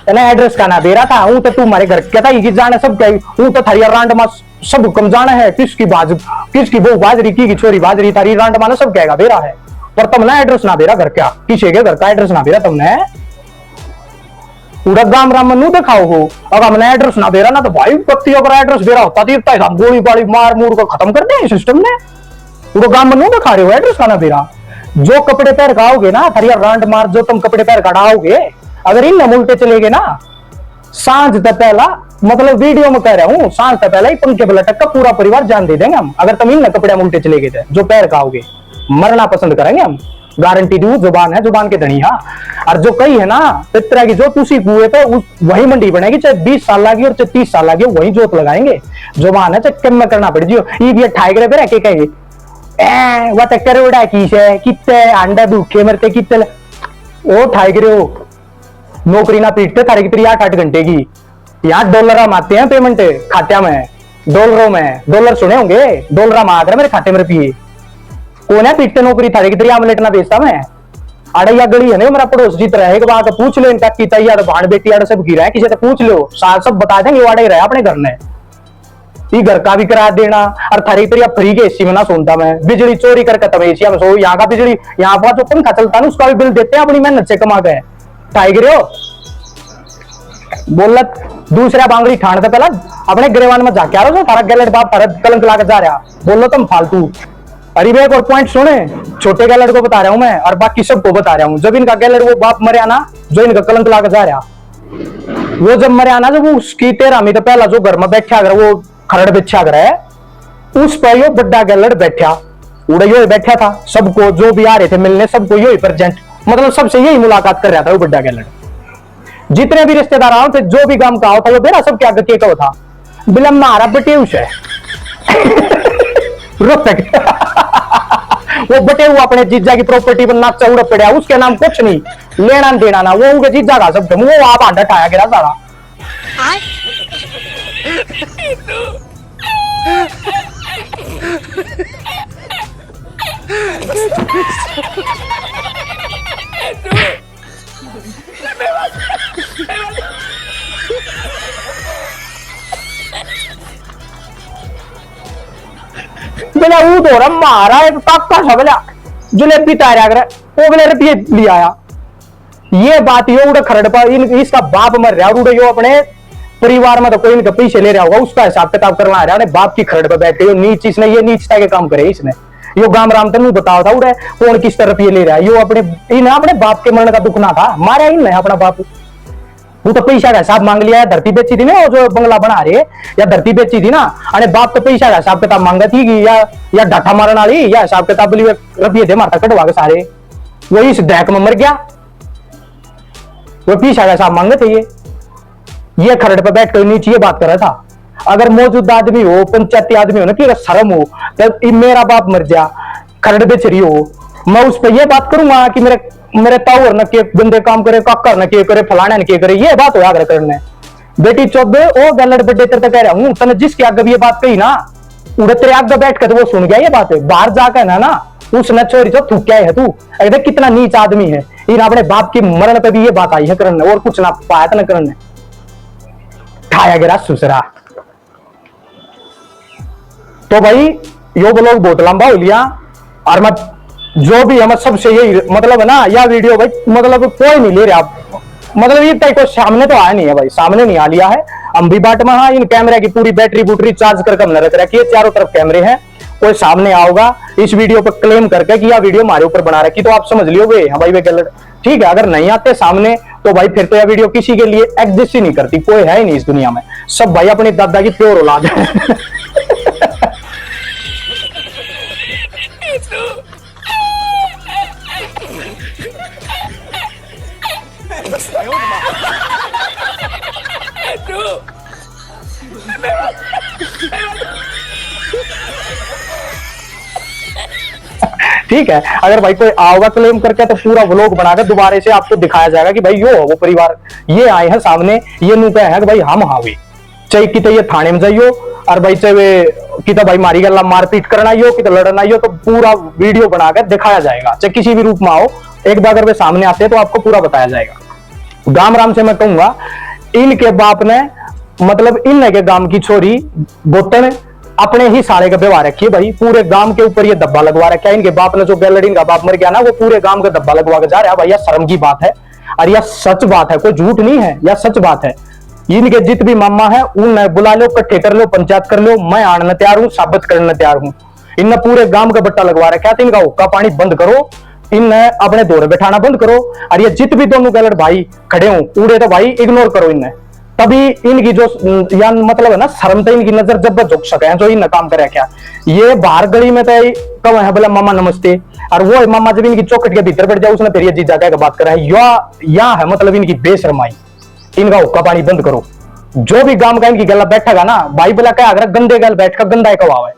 ना, एड्रेस का ना दे रहा था हूं, तो तुम्हारे घर क्या था, ये जाने सब क्या हूं, तो थारी रांड मा सब हुक्म जाना है, किसकी बहू बाजरी की छोरी बाजरी, थारी रांड माना सब कहेगा दे रहा है, पर तुमने एड्रेस ना दे रहा घर क्या, किसी के घर का एड्रेस ना दे रहा तुमने, पूरा गांव राम में दिखाओ हो। अगर हमने एड्रेस ना दे रहा ना, तो भाई व्यक्ति अगर एड्रेस दे रहा होता तो गोली बाली मार मूर को खत्म कर दे सिस्टम ने। पूरा गांव में दिखा रहे हो एड्रेस का ना दे रहा। जो कपड़े पैर का आओगे ना, थरिया रांड मार, जो तुम कपड़े पैर कढ़ाओगे, अगर इन उल्टे चले गए ना, सांझ तक पहला, मतलब वीडियो में कह रहा हूं, सांझ तक पहला ही पंखे बलटक का पूरा परिवार जान दे देंगे हम, अगर तुम इन कपड़े उल्टे चले गए थे, जो पैर खाओगे, मरना पसंद करेंगे हम, गारंटी दू। जुबान है, जुबान के धनी। हाँ, और जो कही है ना पितरा की जोत, उसी कुएं पे वही मंडी बनेगी, चाहे 20 साल लगी और चाहे 30 साल लगी, वही जोत लगाएंगे। जुबान है, चाहे कम में करना पड़ जियो। ये भी ठाए गए रह के कहेंगे वो तो करोड़ा की है, कितने अंडा भूखे मरते, कितने वो ठाए गए हो, नौकरी ना पीटते थारे की तेरी 8-8 घंटे की। यहाँ डॉलर हम आते हैं पेमेंट खात्या में, डॉलरों में, डॉलर सुने होंगे, डॉलर हम आ रहे मेरे खाते में रुपये, कौन है पीटते नौकरी थारे की तेरी आमलेट ना बेचता मैं। अरे या गली है ना मेरा पड़ोस जीत रहा है, एक बात पूछ लो इनका की तैयार भाण बेटी अड़ सब गिरा है, किसी से पूछ लो, साथ सब बता देंगे, वाड़े रहे अपने घर ने, ये घर का भी करा देना। और थारी तेरी फ्री के एसी में ना सोनता मैं, बिजली चोरी करके तब एशिया में सो, यहाँ का बिजली, यहाँ पर जो पंखा चलता है उसका भी बिल देते हैं अपनी मेहनत से कमा गए। टाइगर हो बोलत दूसरा बांगड़ी ठाण से पहला अपने गिरेवान में जाके आ रहा, थारा गैलेट बाप कलंक लाकर जा रहा, बोलो तुम फालतू। अरे भाई एक और पॉइंट सुने, छोटे गैलेट को बता रहा हूं मैं और बाकी सबको बता रहा हूं, जब इनका गैलेट वो बाप मरे ना, जो इनका कलंक लाकर जा रहा, वो जब मरे ना, जब उसकी 13 में तो पहला जो घर में बैठा अगर वो खरड़ बिछा अगर है, उस पर यो बड्डा गैलेट बैठा, उड़ा यो बैठा था, सबको जो भी आ रहे थे मिलने, सबको यो प्रेजेंट, मतलब सबसे यही मुलाकात कर रहा था वो बड्डा गैलेट। जितने भी रिश्तेदार आओ थे, जो भी गांव का आओ था, वो बेरा सब क्या गति का था, बिलम मारा बटे उसे वो बटे हुआ अपने जीजा की प्रॉपर्टी पर नाचा उड़ पड़ा, उसके नाम कुछ नहीं लेना देना ना, वो उनके जीजा का सब, वो आप आंडा ठाया गिरा सारा। बोला वो तो रहा मारा एक पक्का सबला जलेबी तैयार कर वो बोले रुपये ले आया। ये बात यो उड़े खरड़ पर इसका बाप मर रहा, उड़े यो अपने परिवार में तो कोई इनके पीछे ले रहा होगा, उसका हिसाब किताब करवा आ रहा है, बाप की खरड़ पर बैठे हो नीच, इसने ये नीचता के काम करे, इसने यो गाम राम तनु बताओ था उड़े कौन किस तरह रुपये ले रहा है, यो अपने बाप के मरण का दुख ना था, मारा इन अपना बाप, वो तो पैसा का हिसाब मांग लिया है, धरती बेची थी ना वो जो बंगला बना रहे, या धरती बेची थी ना, अरे बाप तो पैसा का हिसाब किताब मांगा थी कि या डाठा मारने वाली या हिसाब किताब रुपये थे मारता कटवा के सारे, वो इस डैक में मर गया, वो पैसा का हिसाब मांगे थे। ये खरड़ पे बैठ कर नीचे ये बात कर रहा था, अगर मौजूदा आदमी हो, पंचायती आदमी हो ना, कि अगर शर्म हो तो मेरा बाप मर गया खरड़ बेच रही हो, मैं उस पर यह बात करूंगा कि मेरे ताऊ न के गंदे काम करे, काकर न के करे, फलाना न के करे, ये बात हो करने बेटी चौबे ओ गलड़ बड्डे तेरे कह रहा हूं, तने जिसके आगे भी ये बात कही ना, उड़े तेरे आगे बैठ कर तो वो सुन गया ये बात है, बाहर जाकर ना उस न छोरी तो तू क्या है, तू अरे कितना नीच आदमी है। इन अपने बाप की मरण पे भी ये बात आई है करने, और कुछ ना पाया था न करने, खाया गिरा सुसरा। तो भाई यो ब्लॉग बहुत लंबा हो लिया, और मत जो भी हम सबसे यही मतलब है ना, यह वीडियो भाई मतलब कोई नहीं ले रहा आप, मतलब ये तय को सामने तो आया नहीं है भाई, सामने नहीं आ लिया है। हम भी बाट में इन कैमरे की पूरी बैटरी बूटरी चार्ज करके हमने रख रखी है, चारों तरफ कैमरे हैं, कोई सामने आओगा इस वीडियो पर क्लेम करके कि यह वीडियो हमारे ऊपर बना रखी, तो आप समझ लियो वे हाँ भाई वे गलत, ठीक है। अगर नहीं आते सामने तो भाई फिर तो यह वीडियो किसी के लिए एग्जिस्ट ही नहीं करती, कोई है ही नहीं इस दुनिया में, सब भाई अपनी दादा की प्योर औलाद है। ठीक है, अगर भाई कोई आओगा क्लेम करके तो पूरा व्लॉग बनाकर दोबारा से आपको दिखाया जाएगा कि भाई यो वो परिवार ये आए हैं सामने, ये नु कहे हैं कि भाई हम हावी चाहे किते ये थाने में जाइयो, और भाई चाहे वे किते भाई मारी गला मारपीट करना हो किते लड़ना हो, तो पूरा वीडियो बनाकर दिखाया जाएगा, चाहे किसी भी रूप में आओ। एक बार अगर वे सामने आते हैं तो आपको पूरा बताया जाएगा। गाम राम से मैं कहूंगा, इनके बाप ने मतलब इन के गांव की छोरी बोतन अपने ही साले का व्यवहार रखिए भाई, पूरे गांव के ऊपर ये धब्बा लगवा रखा है। इनके बाप ने जो गैलरीन का बाप मर गया ना, वो पूरे गांव का धब्बा लगवा के जा रहा है भाई, यह शर्म की बात है और यह सच बात है, कोई झूठ नहीं है, यह सच बात है। इनके जित भी मामा है उन बुला लो, इकट्ठे कर लो, पंचायत कर लो, मैं आने तैयार हूं, साबित करने तैयार हूं। इनने पूरे गांव का बट्टा लगवा रखा है, इनका हुक्का पानी बंद करो, इनने अपने दौरे बैठाना बंद करो, और ये जित भी दोनों गैलर भाई खड़े हो उड़े तो भाई इग्नोर करो इन्हें, तभी इनकी जो या मतलब है ना शर्म तो इनकी नजर जब झुक सके जो इन काम करे। क्या ये बाहर गली में तो कब है बोला मामा नमस्ते, और वो मामा जब इनकी चौखट के भीतर बैठ जाए उसने फिर ये जीजा क्या बात करे या है मतलब इनकी बेशरमाई। इनका हुक्का पानी बंद करो, जो भी गांव का इनकी गला बैठेगा ना भाई बोला क्या अगर गंदे गैल बैठ कर गंदा कवाओ है,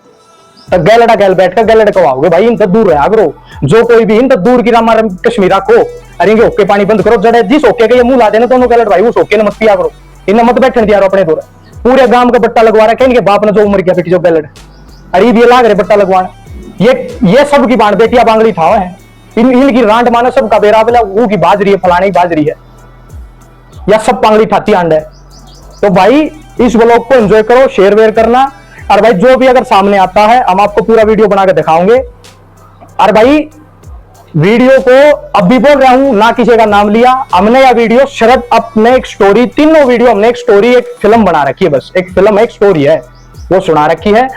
तो गैलड़ा गैल बैठ कर गैलड़ कवाओगे भाई, इन तो दूर रहा करो, जो कोई भी इन तो दूर की रामा कश्मीर रखो, अरे इनके हुक्के पानी बंद करो, जड़े जिस हुक्के के ये मुंह ला देना दोनों गैलड़ भाई उस हुक्के ने मत पिया करो, इन्हें मत बैठने दिया अपने दूर। पूरे गांव का बट्टा लगवा रखा है इनके बाप ने जो उम्र किया बेटी जो गैलड़, अरे ये लाग रहे बट्टा लगवाना, ये सब की बाण बेटिया बांगड़ी था है, इनकी रांड मानो सब का बेरा बोला वो की बाजरी है, फलाने की बाजरी है, या सब पांगड़ी ठाती आंड है। तो भाई इस व्लॉग को एंजॉय करो, शेयर वेयर करना, और भाई जो भी अगर सामने आता है हम आपको पूरा वीडियो बना के दिखाओगे। और भाई वीडियो को अब भी बोल रहा हूं, ना किसी का नाम लिया हमने, यह वीडियो शरद अपने एक स्टोरी, तीनों वीडियो हमने एक स्टोरी एक फिल्म बना रखी है, बस एक फिल्म एक स्टोरी है वो सुना रखी है,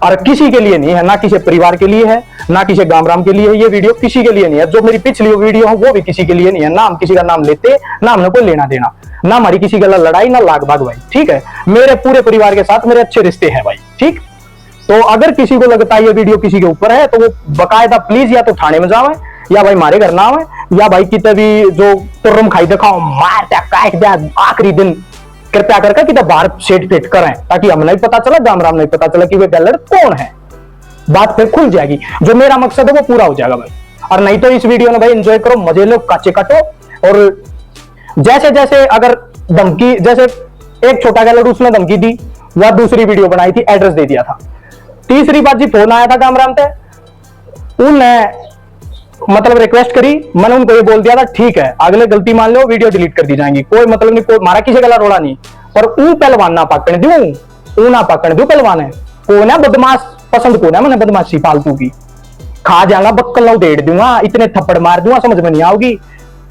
और किसी के लिए नहीं है, ना किसी परिवार के लिए है, ना किसी गांव राम के लिए है, ये वीडियो किसी के लिए नहीं है। जो मेरी पिछली वीडियो है वो भी किसी के लिए नहीं है, ना हम किसी का नाम लेते, ना हमने कोई लेना देना, ना हमारी किसी का लड़ाई, ना लाग भाग भाई, ठीक है। मेरे पूरे परिवार के साथ मेरे अच्छे रिश्ते हैं भाई, ठीक। तो अगर किसी को लगता है ये वीडियो किसी के ऊपर है तो वो बकायदा प्लीज या तो थाने में जावे, या भाई मारे घर ना आवे, या भाई कितने भी जो तुर्रम खाई दिखाओ मार काट दिया आखिरी दिन, कृपया करके कितना बाहर सेट फेट करें, ताकि हमें नहीं पता चला, गाम राम नहीं पता चला कि वे गैलड़ कौन है, बात फिर खुल जाएगी। जो मेरा मकसद है वो पूरा हो जाएगा भाई। और नहीं तो इस वीडियो में भाई एंजॉय करो, मजे लो, काचे काटो, और जैसे जैसे अगर धमकी, जैसे एक छोटा गैलड़ उसने धमकी दी, वह दूसरी वीडियो बनाई थी, एड्रेस दे दिया था, तीसरी बार जी फोन आया था गाम राम से, उनने मतलब रिक्वेस्ट करी, मैंने उनको ये बोल दिया था ठीक है अगले गलती मान लो वीडियो डिलीट कर दी जाएंगी, कोई मतलब नहीं, कोई मारा किसी गला रोड़ा नहीं, पर ऊ पहलवान ना पकड़ दूं, ऊ ना पकड़ दूं पहलवान है को ना बदमाश पसंद को ना, मैंने बदमाशी फालतू की खा जाऊंगा, बक्कल उधेड़ दूंगा, इतने थप्पड़ मार दूंगा समझ में नहीं आओगी।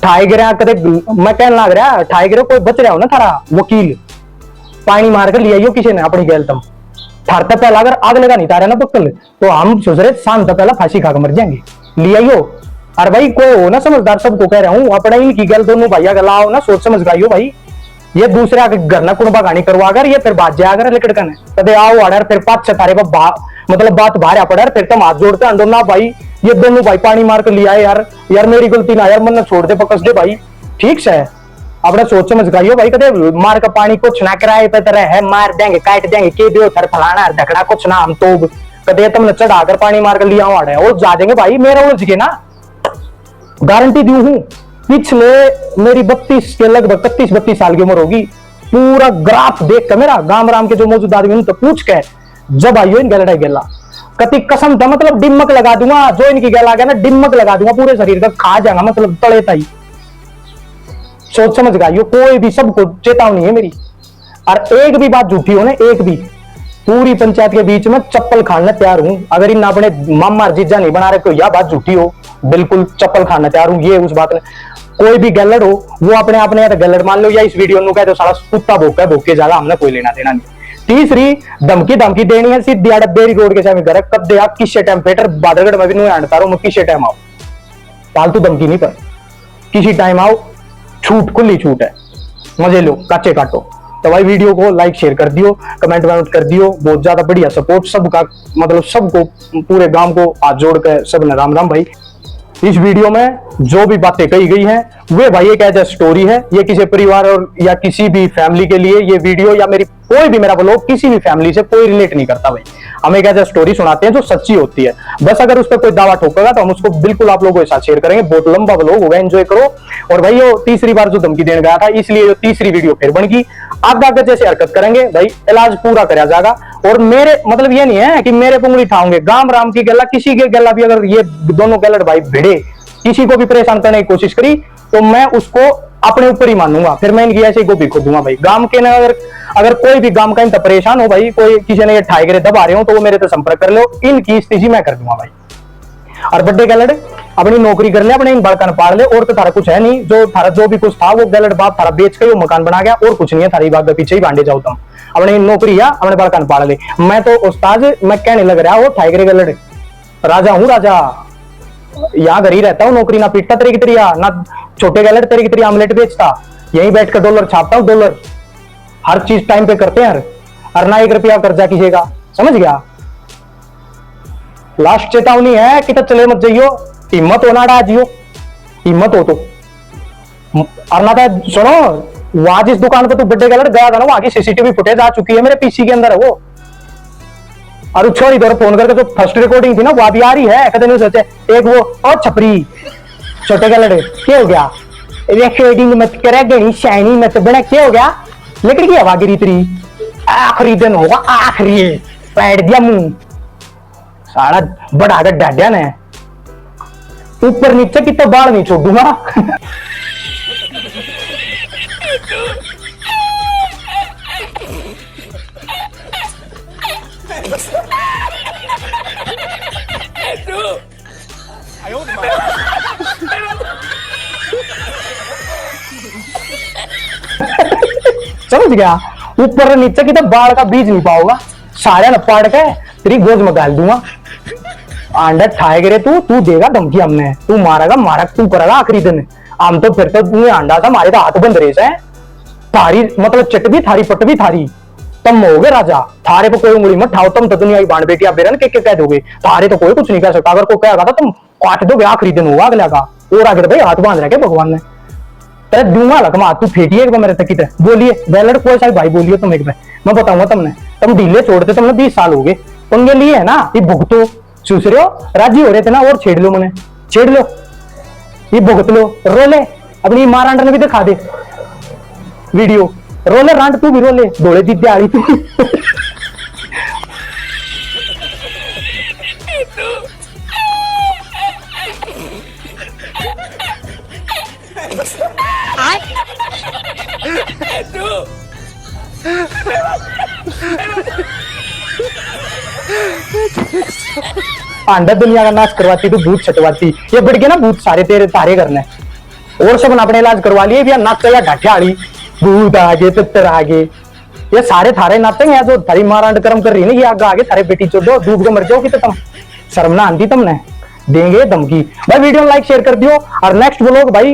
ठाए गिरा कदे मैं कहने लग रहा ठाए गिरा, कोई बच रहा हो ना थारा वकील, पानी मार कर लिया किसी ने अपनी गैल तम थारता पहला, अगर आग लगा नहीं तारा ना बक्कल तो हम सोच रहे शांत पहला फांसी खाकर मर जाएंगे, लिया। और भाई कोई हो ना समझदार, सबको कह रहा हूं, अपना इनकी गल दोनों भैया गलाओ ना, सोच समझ गाइयो भाई, ये दूसरे आके घर ना कुणबा गानी करवा कर ये फिर बात जाया कर लकड़कन कदे आओ आड़र फिर पांच छतारे मतलब बात बाहर पड़ा, फिर तुम हाथ जोड़ते अंडो ना भाई, ये दोनों भाई पानी मार कर लिया यार, यार मेरी गलती ना यार, मन छोड़ दे पकस दे भाई, ठीक से अपना सोच समझ गाइयो भाई, कदे मार का पानी कुछ ना कराए पे तरह है, मार देंगे काट देंगे के दियो थर फलाना धकड़ा कुछ ना, हम तो कदे तुमने चढ़ाकर पानी मार कर लिया आड़े और जा देंगे भाई, मेरा उलझ के ना गारंटी दी हूं। पिछले मेरी 32 के लगभग 31-32 साल की उम्र होगी, पूरा ग्राफ देख कर मेरा गांव राम के जो मौजूद आदमी उनसे पूछ के जब आइयो इन गैलडा गेला कति कसम था, मतलब डिमक लगा दूंगा जो इनकी गैला आ गया ना, डिमक लगा दूंगा पूरे शरीर का, खा जाएगा मतलब तले तई। सोच समझ गई कोई भी, सबको चेतावनी है मेरी। और एक भी बात झूठी हो ना, एक भी, पूरी पंचायत के बीच में चप्पल खाने तैयार हूं। अगर इन अपने मामा जीजा नहीं बना रहे तो यह बात झूठी हो, बिल्कुल चप्पल खाने तैयार हूं। ये उस बात में कोई भी गैलड हो वो अपने आप ने गैलड मान लो, या इस वीडियो में कह दो साला कुत्ता भोका भोके जाएगा, हमने कोई लेना देना नहीं। तीसरी धमकी देनी है सीधी डब्बेरी रोड के सामने घर कब दे किसी टाइम पेटर बादलगढ़ में भी नहीं आंटता रहो, किसी टाइम आओ, फालतू धमकी नहीं, पर किसी टाइम आओ, छूट खुली छूट है, मजे लो, काचे काटो। तो भाई वीडियो को लाइक शेयर कर दियो, कमेंट वमेंट कर दियो, बहुत ज्यादा बढ़िया सपोर्ट सबका, मतलब सबको पूरे गांव को हाथ जोड़ कर सब ने राम राम भाई। इस वीडियो में जो भी बातें कही गई हैं वे भाई एक एज स्टोरी है, ये किसी परिवार और या किसी भी फैमिली के लिए ये वीडियो या मेरी कोई भी मेरा ब्लॉग किसी भी फैमिली से कोई रिलेट नहीं करता भाई। हम एक एज स्टोरी सुनाते हैं जो सच्ची होती है, बस अगर उस पर कोई दावा ठोकेगा तो हम उसको बिल्कुल आप लोगों के साथ शेयर करेंगे। बहुत लंबा ब्लॉग होगा, एंजॉय करो। और भाई वो तीसरी बार जो धमकी देने गया था इसलिए जो तीसरी वीडियो फिर बन गई, आगे जैसे हरकत करेंगे भाई इलाज पूरा कराया जाएगा। और मेरे मतलब ये नहीं है कि मेरे पुंगली ठाऊंगे, गांव राम की गला किसी के गला भी अगर ये दोनों गलत भाई भिड़े किसी को भी परेशान करने की कोशिश करी तो मैं उसको अपने ऊपर ही मानूंगा, फिर मैं इनकी ऐसे गोभी खो दूंगा भाई। गांव के ना अगर कोई भी गांव का इन परेशान हो भाई, कोई किसी ने ये ठाई गिरे दबा रहे हो तो वो मेरे से संपर्क कर लो, इनकी स्थिति मैं कर दूंगा भाई। और बड्डे गैलड अपनी नौकरी कर ले, अपने इन बड़कन पाड़ ले, और तो थारा कुछ है नहीं, जो थारा जो भी कुछ था वो गैलड बाप थारा बेच के वो मकान बना गया, और कुछ नहीं है, थारी बात के पीछे ही बांधे जाओ तुम। अपनी नौकरी या अपने बड़कन पाड़ ले। मैं तो उस्ताद मैं कहने लग रहा वो ठाई गिरे गैलड राजा हूँ, राजा यहाँ घर ही रहता हूँ, नौकरी ना पीटता तेरी की तरिया, ना छोटे गैलड तेरी की तरिया आमलेट बेचता, यहीं बैठ कर डॉलर छापता हूँ, डॉलर हर चीज टाइम पे करते हैं, और ना 1 रुपया कर्जा किसेगा, समझ गया। लास्ट चेतावनी है कि तो चले मत जाइयो, हिम्मत हो ना डाजियो, हिम्मत हो तो। और ना तो सुनो, वहां जिस दुकान पर तू बड्डे गैलड गया था ना, वहां की सीसीटीवी फुटेज आ चुकी है, मेरे पीसी के अंदर है वो। और छोड़ इधर फोन करके जो फर्स्ट रिकॉर्डिंग थी ना वो भी आ रही है, कहते नहीं सोचे एक वो और छपरी छोटे गैलड क्या हो गया, रिकॉर्डिंग मत करा गणी शाइनी मत बना, क्या हो गया, लकड़ी की हवा गिरी तेरी, आखिरी दिन होगा, आखिरी पैर दिया मुंह सारा बढ़ा कर डाडिया ने, ऊपर नीचे कितना बाल नहीं छोड़ूंगा। समझ गया, ऊपर नीचे की तो बाढ़ का बीज नहीं पाओगा, सारे न पाड़ के तेरी गोद में डाल दूंगा। अंडा ठाए गिरे तू देगा धमकी, हमने तू मारेगा मारा तू करेगा आखिरी दिन, हम तो फिर तो तुम्हें अंडा था हमारे तो हाथ बंद रेस है, थारी मतलब चट भी थारी पट भी थारी, तुम होगे राजा, थारे पे कोई उंगली मत ठाओ, तुम तो दुनिया की बाण बेटिया बेरन के कह दोगे, थारे तो कोई कुछ नहीं कर सकता, अगर कोई कहेगा तो तुम काट दोगे, आखिरी दिन होगा अगला का। और आगे भाई हाथ बांध रखे भगवान ने, तेरे दूंगा लकमा, तू फेटिए एक बार मेरे तक, बोलिए गैलड कोई सा भाई बोलिए तुम एक बार, मैं बताऊंगा तुमने, तुम ढीले छोड़ते तुमने 20 साल हो गए, पंगे लिए है ना, ये भुगतो, चूस रहे हो, राजी हो रहे थे ना, और छेड़ लो मैंने, छेड़ लो, ये भुगत लो, रोले अपनी मां रांड ने भी दिखा दे वीडियो, रोले रांड तू भी रोले, दौड़े दी दिहाड़ी तू। अंडा दुनिया का नाश करवाती तू, भूत छटवाती, ये बढ़ गया ना भूत सारे तेरे तारे करने, और सब अपने इलाज करवा लिए भी, नाच या ढाठियाड़ी भूत आगे तितर आगे, ये सारे थारे नाते हैं, जो थारी मारांड कर्म कर रही है ना, ये आगे आगे थारे बेटी चोदो डूब के मर जाओ कि, तो तुम शर्म ना आती तुमने, देंगे धमकी भाई। वीडियो लाइक शेयर कर दियो, और नेक्स्ट व्लॉग भाई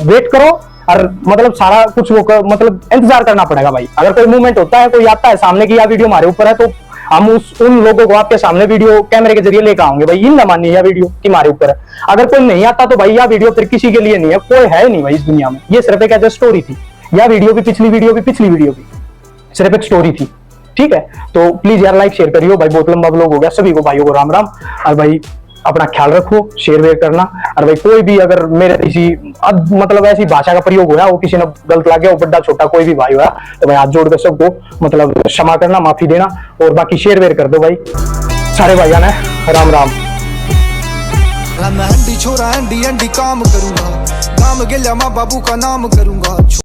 वेट करो, और मतलब सारा कुछ वो मतलब इंतजार करना पड़ेगा भाई। अगर कोई मूवमेंट होता है, कोई आता है सामने की, या वीडियो हमारे ऊपर है, तो हम उन लोगों को आपके सामने वीडियो कैमरे के जरिए लेकर आएंगे भाई, इन ना मानिए यह वीडियो कि हमारे ऊपर है। अगर कोई नहीं आता तो भाई यह वीडियो फिर किसी के लिए नहीं है, कोई है नहीं भाई इस दुनिया में, ये सिर्फ एक ऐसी स्टोरी थी, यह वीडियो भी पिछली वीडियो भी सिर्फ एक स्टोरी थी, ठीक है। तो प्लीज यार लाइक शेयर करियो भाई, बहुत लंबा व्लॉग हो गया, सभी को भाइयों को राम राम। और भाई अपना ख्याल रखो, शेयर वेयर करना। और भाई कोई भी अगर मेरे किसी मतलब ऐसी भाषा का प्रयोग हुआ, वो किसी ने गलत लग गया, वो बड़ा छोटा कोई भी भाई हुआ, तो भाई हाथ जोड़ कर सबको मतलब क्षमा करना, माफी देना। और बाकी शेयर वेयर कर दो भाई सारे भाइयों ने। राम राम। मैं हंडी छोरा हंडी हंडी काम करूंगा, काम गिल्या माँ बाबू का नाम करूंगा।